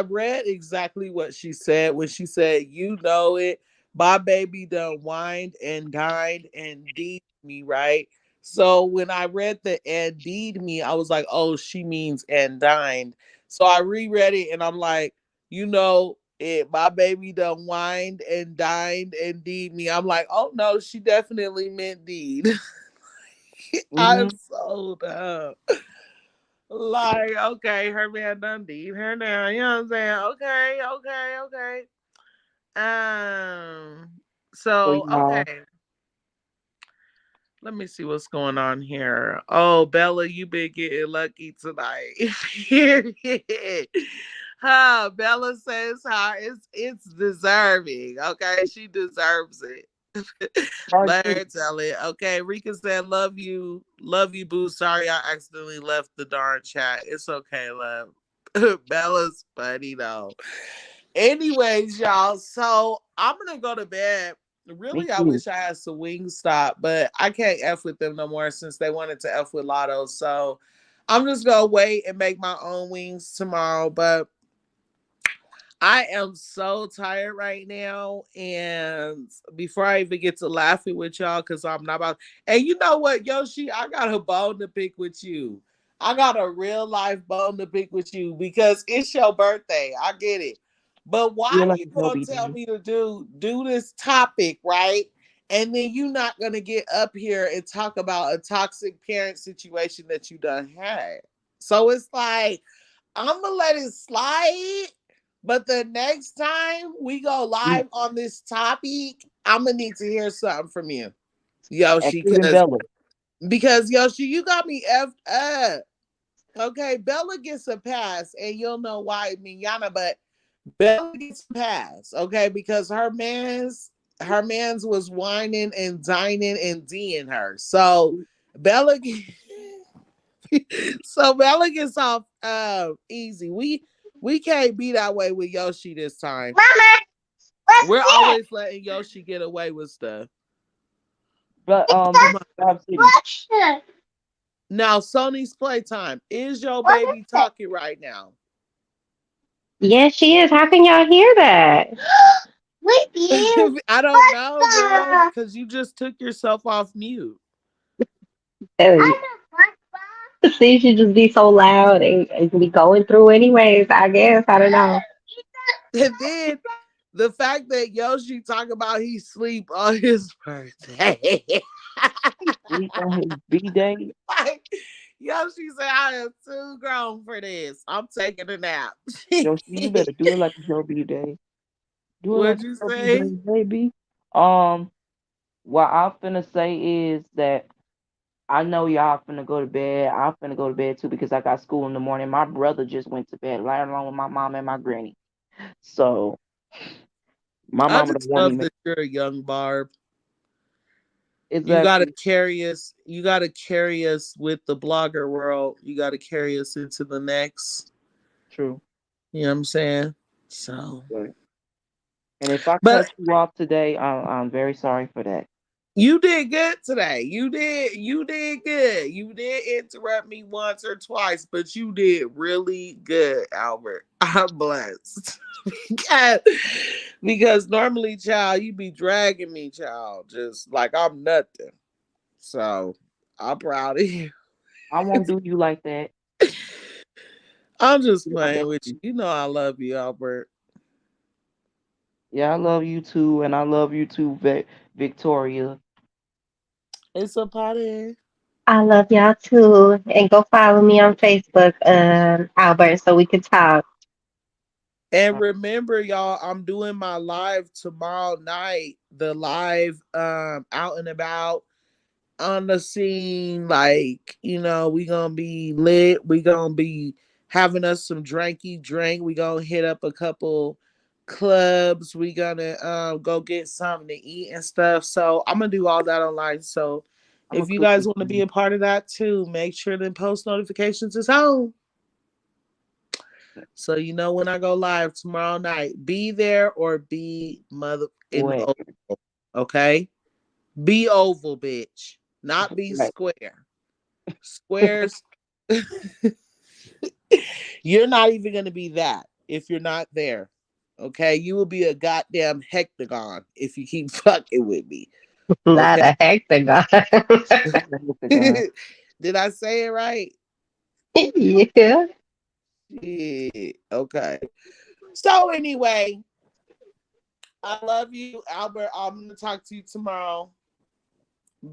read exactly what she said when she said, you know it. My baby done wined and dined and deed me, right? So when I read the and deed me, I was like, oh, she means and dined. So I reread it and I'm like, you know it, my baby done wined and dined and deed me. I'm like, oh no, she definitely meant deed. I'm Mm-hmm. so dumb. Like, okay, her man done deed her now. You know what I'm saying? Okay. Um, So so y'all, okay. Let me see what's going on here. Oh, Bella, you been getting lucky tonight. Bella says how it's deserving. Okay, she deserves it. Barb Let City. her tell it. Okay, Rika said, love you, boo. Sorry, I accidentally left the darn chat. It's okay, love. Bella's funny though. Anyways, y'all, so I'm gonna go to bed. Me Really, I too. wish I had some Wingstop, but I can't F with them no more since they wanted to F with Lotto. So I'm just gonna wait and make my own wings tomorrow. But I am so tired right now. And before I even get to laughing with y'all, because I'm not about, and you know what, Yoshi, I got a bone to pick with you. I got a real life bone to pick with you because it's your birthday. I get it. But Feel why like you it's gonna Joby tell Day. me to do this topic, right? And then you not gonna get up here and talk about a toxic parent situation that you done had. So it's like I'm gonna let it slide. But the next time we go Mm. live on this topic, I'm gonna need to hear something from you, And Yoshi, even because Bella. Yoshi, you got me effed up. Okay, Bella gets a pass, and you'll know why, Minyana, but Bella gets a pass, okay, because her man's was whining and dining and D'ing her. So Bella so Bella gets off easy. We can't be that way with Yoshi this time. Mama, what's We're this? always letting Yoshi get away with stuff. But Come on. Barb City. What's this? Now, Sony's playtime. Is your What baby is this? talking right now? Yes, she is. How can y'all hear that? With you. I don't know, girl, because you just took yourself off mute. Hey. See, she just be so loud and be going through anyways, I guess. I don't know. And then the fact that Yoshi talk about he sleep on his birthday. Sleep on his B-Day. Like, Yoshi said, I am too grown for this. I'm taking a nap. Yo, see, you better do it like it's your B-Day. Do it like What'd it's you your B-Day, say? baby. Um, what I'm finna say is that I know y'all finna go to bed. I'm finna go to bed too because I got school in the morning. My brother just went to bed right along with my mom and my granny. So my I mama the just one he love made. that you're a young Barb. You gotta Exactly. carry us. You gotta carry us with the blogger world. You gotta carry us into the next. True. You know what I'm saying? So, Right. And if I but cut you off today, I'm very sorry for that. you did good today. You did good. You did interrupt me once or twice, but you did really good, Albert. I'm blessed. because, because normally, child, you be dragging me, child, just like I'm nothing. So I'm proud of you. I won't do you like that. I'm just My playing with you. baby. You know I love you, Albert. Yeah, I love you too, and I love you too, Victoria. It's a party. I love y'all too. And go follow me on Facebook, Albert, so we can talk. And remember, y'all, I'm doing my live tomorrow night. The live out and about on the scene, like, we gonna be lit. We gonna be having us some drinky drink. We gonna hit up a couple clubs. We gonna go get something to eat and stuff. So I'm gonna do all that online. So I'm gonna if you cook guys you want to be some. a part of that too, make sure the post notifications is on. So you know when I go live tomorrow night, be there or be mother in Wait, oval. Okay? Be oval, bitch. Not be right. square. Squares. You're not even gonna be that if you're not there. Okay? You will be a goddamn hectagon if you keep fucking with me. Not Okay. a hexagon. God. Did I say it right? Yeah. Yeah. Okay. So anyway, I love you, Albert. I'm gonna talk to you tomorrow.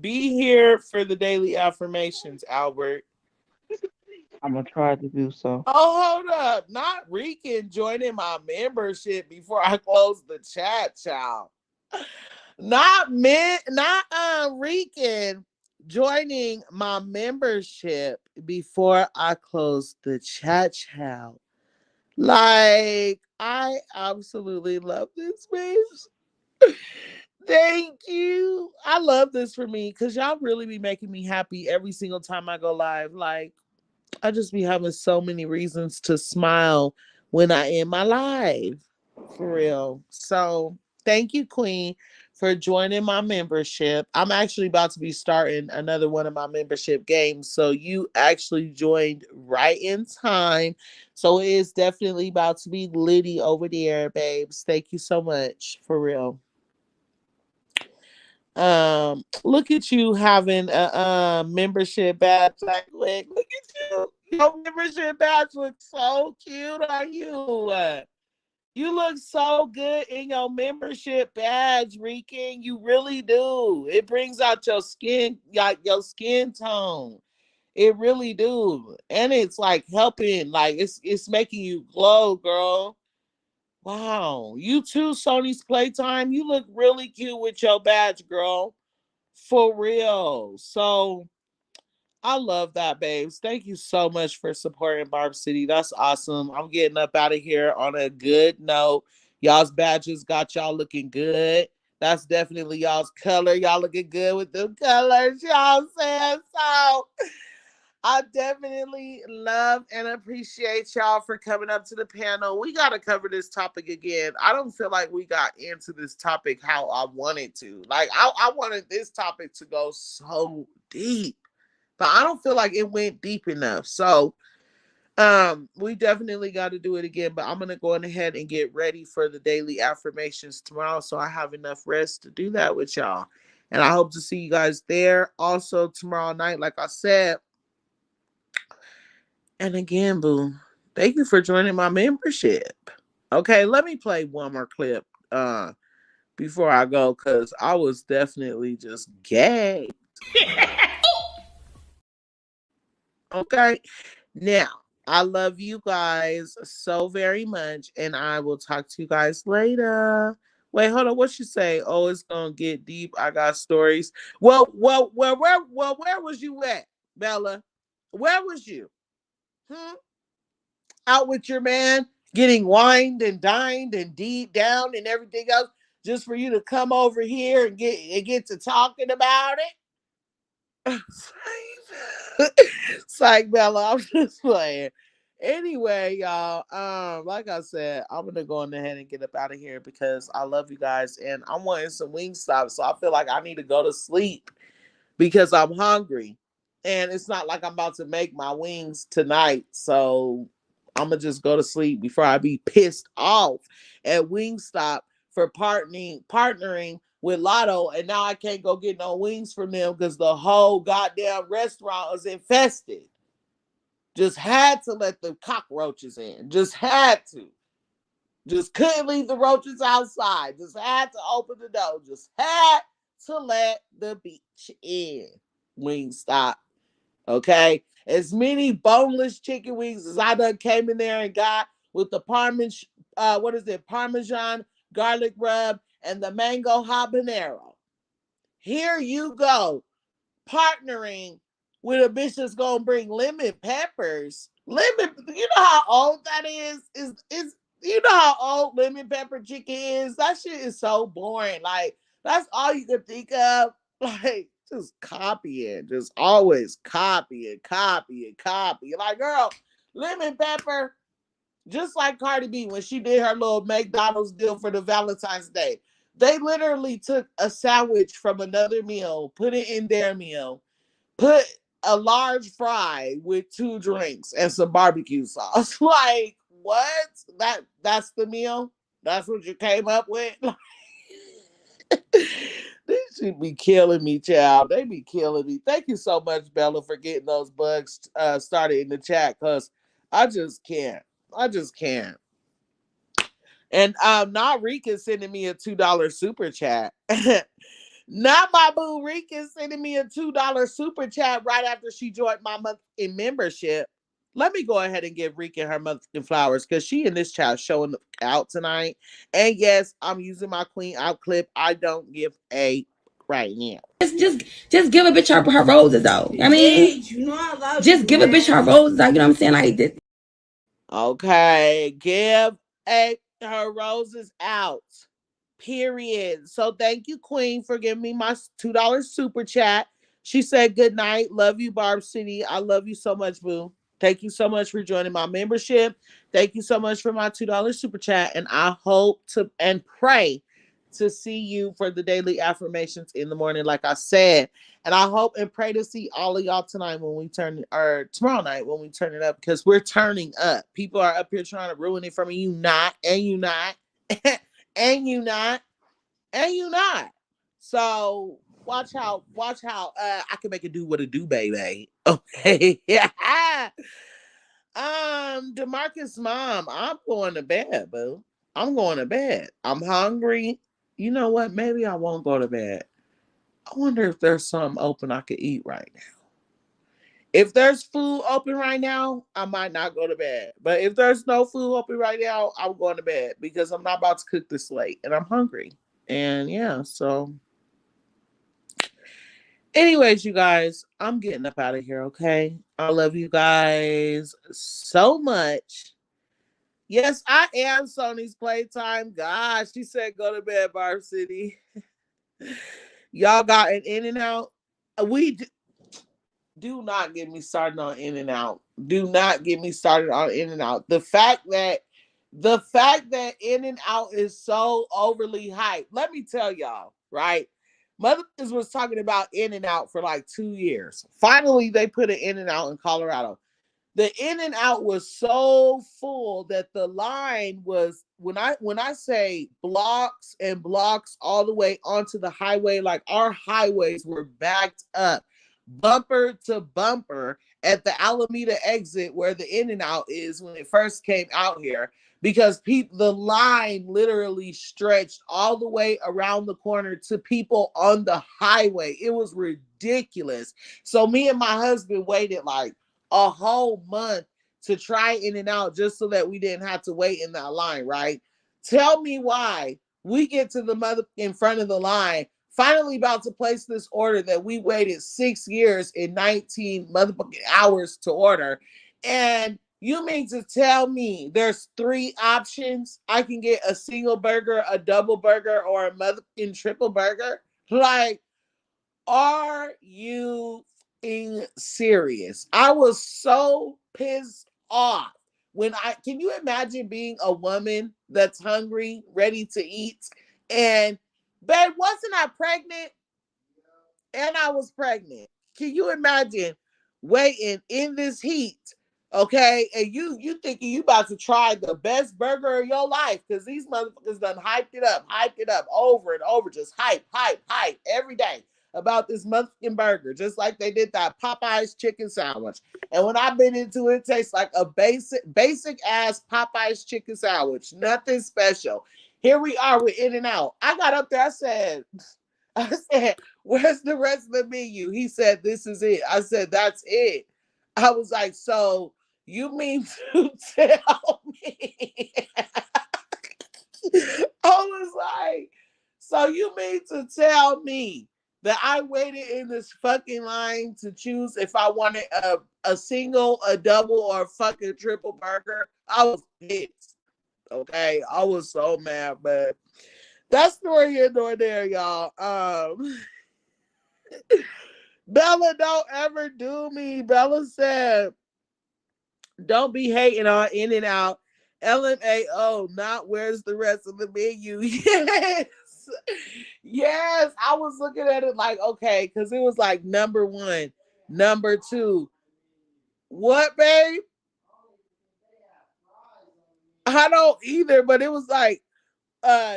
Be here for the daily affirmations, Albert. I'm gonna try to do so. Oh, hold up. Not Rican joining my membership before I close the chat, child. Not Rican joining my membership before I close the chat, child. Like, I absolutely love this space. Thank you. I love this for me because y'all really be making me happy every single time I go live. Like, I just be having so many reasons to smile when I end my live. For real. So thank you, Queen, for joining my membership. I'm actually about to be starting another one of my membership games. So you actually joined right in time. So it is definitely about to be litty over there, babes. Thank you so much. For real. Look at you having a membership badge, like, look at you. Your membership badge looks so cute on you. You look so good in your membership badge, Rican. You really do. It brings out your skin, like your skin tone. It really do. And it's like helping, like it's making you glow, girl. Wow. You too, Sony's Playtime. You look really cute with your badge, girl. For real. So I love that, babes. Thank you so much for supporting Barb City. That's awesome. I'm getting up out of here on a good note. Y'all's badges got y'all looking good. That's definitely y'all's color. Y'all looking good with the colors. Y'all saying so. I definitely love and appreciate y'all for coming up to the panel. We got to cover this topic again. I don't feel like we got into this topic how I wanted to. Like, I wanted this topic to go so deep, but I don't feel like it went deep enough. So, we definitely got to do it again, but I'm going to go ahead and get ready for the daily affirmations tomorrow so I have enough rest to do that with y'all. And I hope to see you guys there. Also, tomorrow night, like I said, and again, boo, thank you for joining my membership. Okay, let me play one more clip before I go because I was definitely just gagged. Okay, now I love you guys so very much, and I will talk to you guys later. Wait, hold on. What you say? Oh, it's gonna get deep. I got stories. Where was you at, Bella? Where was you? Hmm? Out with your man, getting wined and dined and deed down and everything else, just for you to come over here and get to talking about it. Psych Bella, I'm just playing. Anyway, y'all, like I said, I'm gonna go on ahead and get up out of here because I love you guys and I'm wanting some Wingstop, so I feel like I need to go to sleep because I'm hungry. And it's not like I'm about to make my wings tonight. So I'm going to just go to sleep before I be pissed off at Wingstop for partnering with Lotto. And now I can't go get no wings from them because the whole goddamn restaurant is infested. Just had to let the cockroaches in. Just had to. Just couldn't leave the roaches outside. Just had to open the door. Just had to let the beach in. Wingstop. Okay? As many boneless chicken wings as I done came in there and got with the Parmesan garlic rub and the mango habanero. Here you go. Partnering with a bitch that's gonna bring lemon peppers. You know how old that is? Is you know how old lemon pepper chicken is? That shit is so boring. Like, that's all you can think of. Like, just copying, just always copy and copy and copy. Like, girl, lemon pepper, just like Cardi B when she did her little McDonald's deal for the Valentine's Day. They literally took a sandwich from another meal, put it in their meal, put a large fry with 2 drinks and some barbecue sauce. Like, what? That's the meal? That's what you came up with? They should be killing me, child. They be killing me. Thank you so much, Bella, for getting those bugs started in the chat, because I just can't. I just can't. And not Rika sending me a $2 super chat. Not my boo Rika sending me a $2 super chat right after she joined my month in membership. Let me go ahead and give Rika her monthly flowers, because she in this chat showing out tonight. And yes, I'm using my queen out clip. I don't give a right now. Just give a bitch her roses though. I mean, just give a bitch her roses. Like, you know what I'm saying? Like this. Okay, give her roses out. Period. So thank you, Queen, for giving me my $2 super chat. She said, good night. Love you, Barb City. I love you so much, boo. Thank you so much for joining my membership. Thank you so much for my $2 super chat. And I hope to and pray to see you for the daily affirmations in the morning, like I said. And I hope and pray to see all of y'all tonight when we turn, or tomorrow night when we turn it up, because we're turning up. People are up here trying to ruin it for me. You not, and you not, and you not, and you not. So watch how I can make it do what it do, baby. Okay. Yeah. DeMarcus mom, I'm going to bed, boo. I'm going to bed. I'm hungry. You know what? Maybe I won't go to bed. I wonder if there's something open I could eat right now. If there's food open right now, I might not go to bed. But if there's no food open right now, I'm going to bed, because I'm not about to cook this late and I'm hungry. And yeah, so anyways, you guys, I'm getting up out of here, okay? I love you guys so much. Yes, I am Sony's playtime. Gosh, she said go to bed, Barb City. Y'all got an In and Out. Do not get me started on In and Out. Do not get me started on In and Out. The fact that In and Out is so overly hyped. Let me tell y'all, right? Motherfuckers was talking about In and Out for like 2 years. Finally, they put an In and Out in Colorado. The In and Out was so full that the line was, when I say blocks and blocks all the way onto the highway, like our highways were backed up, bumper to bumper at the Alameda exit where the In and Out is when it first came out here, because the line literally stretched all the way around the corner to people on the highway. It was ridiculous. So me and my husband waited like a whole month to try In and Out just so that we didn't have to wait in that line, right? Tell me why we get to the mother in front of the line, finally about to place this order that we waited 6 years and 19 motherfucking hours to order. And you mean to tell me there's 3 options? I can get a single burger, a double burger, or a motherfucking triple burger? Like, are you serious? I was so pissed off when can you imagine being a woman that's hungry, ready to eat, and babe, wasn't I pregnant? And I was pregnant. Can you imagine waiting in this heat? Okay, and you thinking you about to try the best burger of your life, because these motherfuckers done hyped it up over and over, just hype every day. about this motherfucking burger, just like they did that Popeyes chicken sandwich. And when I've been into it, it tastes like a basic ass Popeyes chicken sandwich. Nothing special. Here we are with In-N-Out. I got up there, I said, where's the rest of the menu? He said, this is it. I said, that's it. I was like, so you mean to tell me? I was like, so you mean to tell me that I waited in this fucking line to choose if I wanted a single, a double, or a fucking triple burger? I was pissed. Okay, I was so mad, but that's nor here nor there, y'all. Bella, don't ever do me. Bella said, don't be hating on In-N-Out. LMAO, not where's the rest of the menu. Yes. Yes. I was looking at it like, okay, because it was like number 1, number 2. What, babe? I don't either, but it was like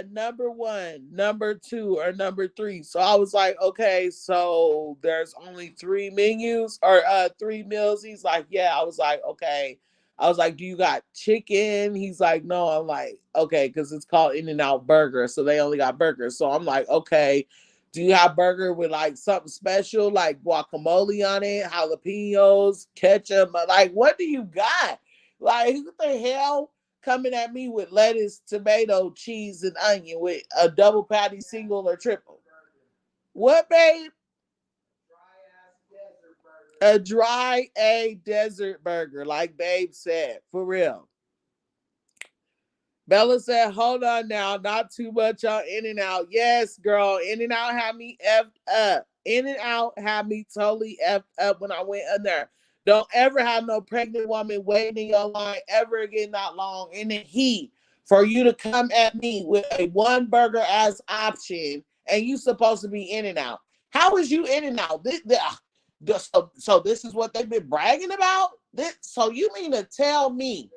number 1, number 2, or number 3. So I was like, okay, so there's only 3 menus or 3 meals. He's like, yeah. I was like, okay. I was like, do you got chicken? He's like, no. I'm like, okay, because it's called In-N-Out Burger, so they only got burgers. So I'm like, okay, do you have burger with like something special, like guacamole on it, jalapenos, ketchup? Like, what do you got? Like, what the hell? Coming at me with lettuce, tomato, cheese, and onion with a double patty, single or triple. What, babe? A dry desert burger, like babe said, for real. Bella said, hold on now, not too much on In-N-Out. Yes, girl, In-N-Out had me effed up. In-N-Out had me totally effed up when I went in there. Don't ever have no pregnant woman waiting in your line ever again that long in the heat for you to come at me with a 1 burger as option and you supposed to be In-N-Out. How is you In-N-Out? So this is what they've been bragging about? So you mean to tell me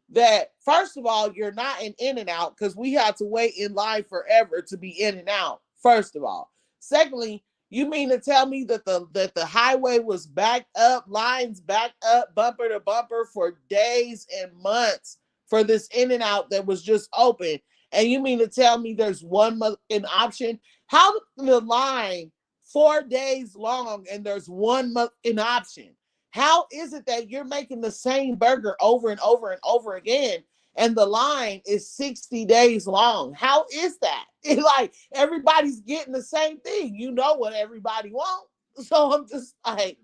that, first of all, you're not an In-N-Out because we had to wait in line forever to be In-N-Out, first of all. Secondly, you mean to tell me that the highway was backed up, lines backed up, bumper to bumper for days and months for this In-N-Out that was just open? And you mean to tell me there's an option? How the line 4 days long and there's one an option? How is it that you're making the same burger over and over and over again and the line is 60 days long? How is that? It's like everybody's getting the same thing. You know what everybody wants. So I'm just like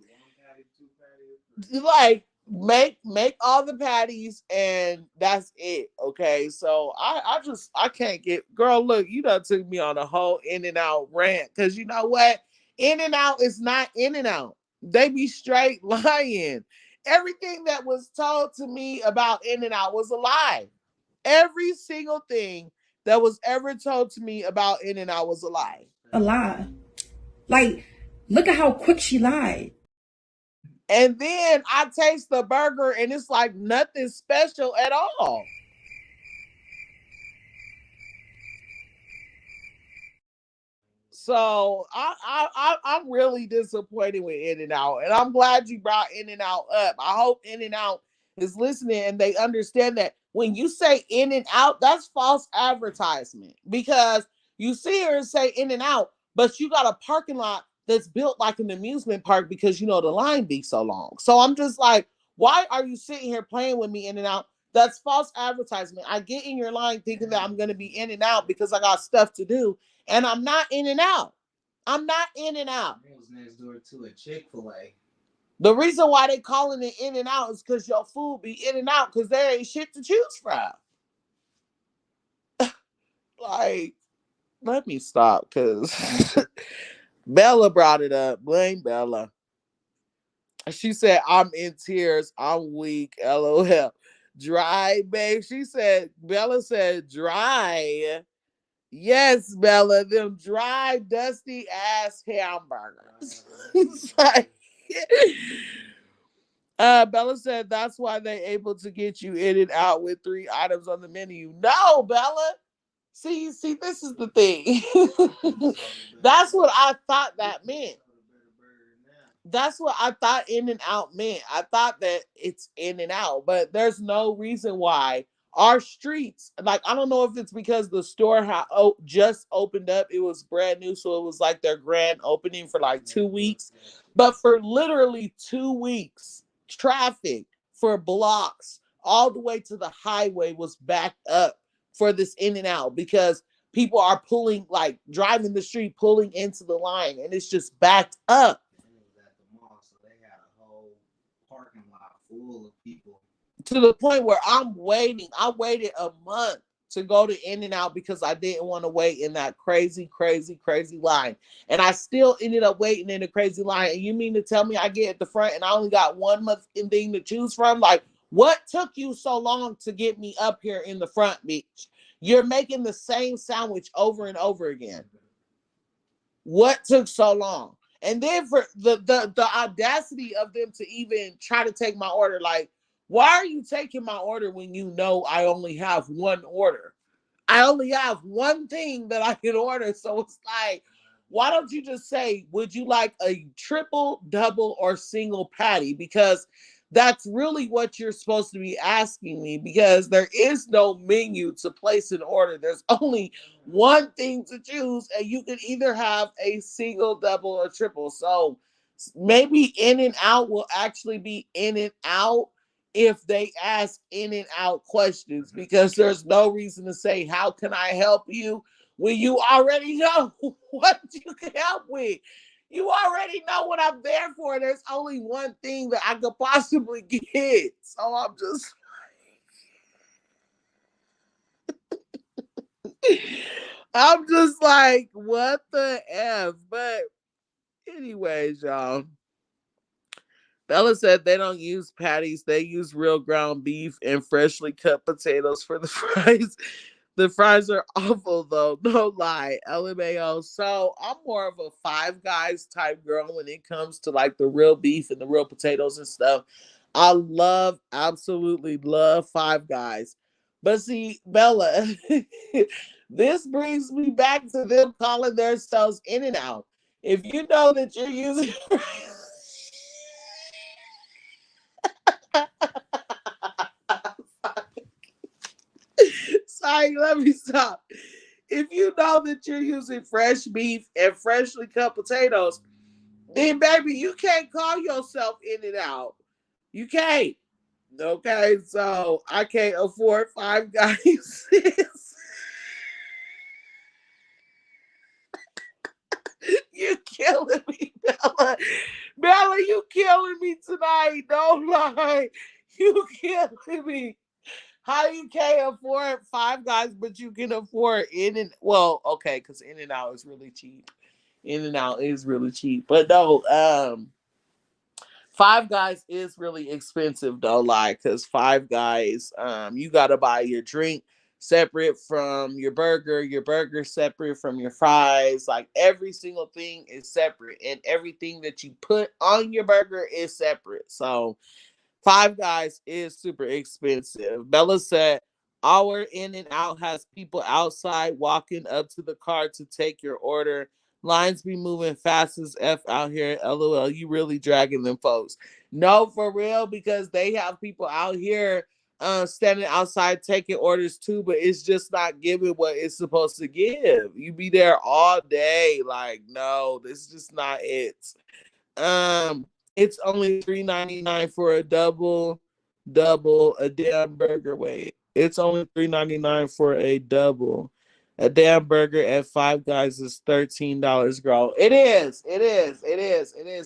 make all the patties and that's it. Okay. So I can't get, girl, look, you done took me on a whole In-N-Out rant because you know what? In-N-Out is not In-N-Out. They be straight lying. Everything that was told to me about In-N-Out was a lie. Every single thing that was ever told to me about In-N-Out was a lie. A lie. Like, look at how quick she lied. And then I taste the burger and it's like nothing special at all. So I'm really disappointed with In-N-Out, and I'm glad you brought In-N-Out up. I hope In-N-Out is listening and they understand that when you say In-N-Out, that's false advertisement because you see her and say In-N-Out, but you got a parking lot that's built like an amusement park because you know the line be so long. So I'm just like, why are you sitting here playing with me In-N-Out? That's false advertisement. I get in your line thinking that I'm going to be In-N-Out because I got stuff to do. And I'm not In-N-Out. I'm not In-N-Out. It was next door to a Chick-fil-A. The reason why they calling it In-N-Out is because your food be In-N-Out because there ain't shit to choose from. Like, let me stop because Bella brought it up. Blame Bella. She said, I'm in tears. I'm weak. LOL. Dry, babe. Bella said, dry. Yes, Bella, them dry, dusty ass hamburgers. It's like, Bella said that's why they able to get you In-N-Out with 3 items on the menu. No, Bella. See, this is the thing. That's what I thought that meant. That's what I thought in and out meant. I thought that it's in and out, but there's no reason why our streets, like, I don't know if it's because the store just opened up. It was brand new, so it was like their grand opening for like 2 weeks. But for literally 2 weeks, traffic for blocks all the way to the highway was backed up for this in and out because people are pulling, like driving the street, pulling into the line, and it's just backed up. Full of people to the point where I'm waiting. I waited a month to go to In and Out because I didn't want to wait in that crazy line. And I still ended up waiting in a crazy line. And you mean to tell me I get at the front and I only got one month thing to choose from? Like, what took you so long to get me up here in the front, bitch? You're making the same sandwich over and over again. What took so long? And then for the audacity of them to even try to take my order, like, why are you taking my order when you know I only have one order? I only have one thing that I can order. So it's like, why don't you just say, would you like a triple, double, or single patty? Because that's really what you're supposed to be asking me, because there is no menu to place an order. There's only one thing to choose, and you can either have a single, double, or triple. So maybe In and Out will actually be In and Out if they ask In and Out questions, because there's no reason to say, how can I help you, when you already know what you can help with. You already know what I'm there for. There's only one thing that I could possibly get. So I'm just I'm just like, what the F? But anyways, y'all. Bella said they don't use patties. They use real ground beef and freshly cut potatoes for the fries. The fries are awful though, no lie. LMAO. So I'm more of a Five Guys type girl when it comes to like the real beef and the real potatoes and stuff. I absolutely love Five Guys. But see, Bella, this brings me back to them calling themselves In and Out. If you know that you're using sorry, let me stop. If you know that you're using fresh beef and freshly cut potatoes, then baby, you can't call yourself In and Out. You can't. Okay, so I can't afford Five Guys. You killing me, Bella. Bella, you killing me tonight. Don't lie. You killing me. How you can't afford Five Guys, but you can afford okay, because In and Out is really cheap. In and Out is really cheap. But no, Five Guys is really expensive, don't lie, because Five Guys, you gotta buy your drink separate from your burger separate from your fries. Like every single thing is separate, and everything that you put on your burger is separate. So Five Guys is super expensive. Bella said, our In and Out has people outside walking up to the car to take your order. Lines be moving fast as F out here. LOL, you really dragging them folks. No, for real, because they have people out here standing outside taking orders too, but it's just not giving what it's supposed to give. You be there all day. Like, no, this is just not it. Um, it's only $3.99 for a double, a damn burger. Wait, it's only $3.99 for a double. A damn burger at Five Guys is $13, girl. It is.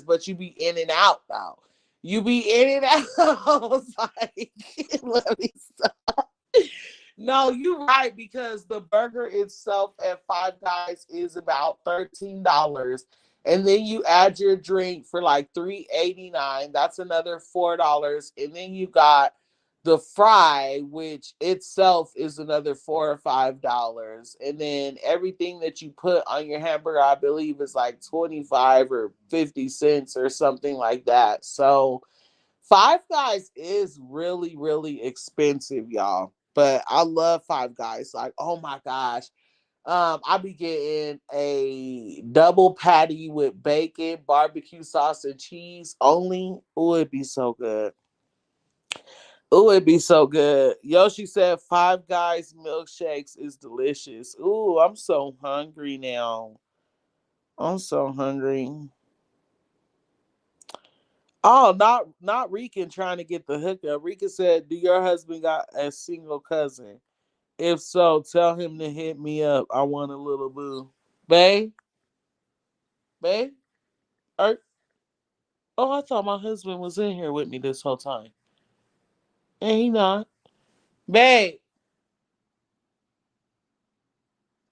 But you be In and Out though. You be In and Out. Like, let me stop. No, you're right, because the burger itself at Five Guys is about $13. And then you add your drink for like $3.89. That's another $4. And then you got the fry, which itself is another $4 or $5. And then everything that you put on your hamburger, I believe, is like 25 or 50 cents or something like that. So Five Guys is really, really expensive, y'all. But I love Five Guys. Like, oh my gosh. I be getting a double patty with bacon, barbecue sauce, and cheese only. Oh, it'd be so good. Oh, it'd be so good. Yoshi said Five Guys milkshakes is delicious. Ooh, I'm so hungry now. I'm so hungry. Oh, not Rican trying to get the hookup. Rican said, "Do your husband got a single cousin? If so, tell him to hit me up. I want a little boo." Babe, babe, er, oh, I thought my husband was in here with me this whole time. And he not. Babe.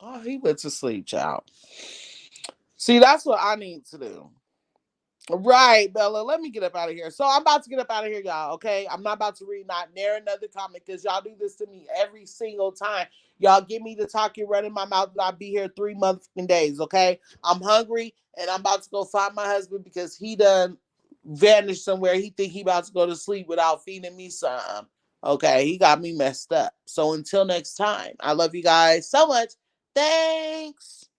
Oh, he went to sleep, child. See, that's what I need to do. Right, Bella. Let me get up out of here. So I'm about to get up out of here, y'all. Okay, I'm not about to read not near another comment because y'all do this to me every single time. Y'all get me to talk and run in my mouth, and I'll be here 3 motherfucking days. Okay, I'm hungry and I'm about to go find my husband because he done vanished somewhere. He think he about to go to sleep without feeding me some. Okay, he got me messed up. So until next time, I love you guys so much. Thanks.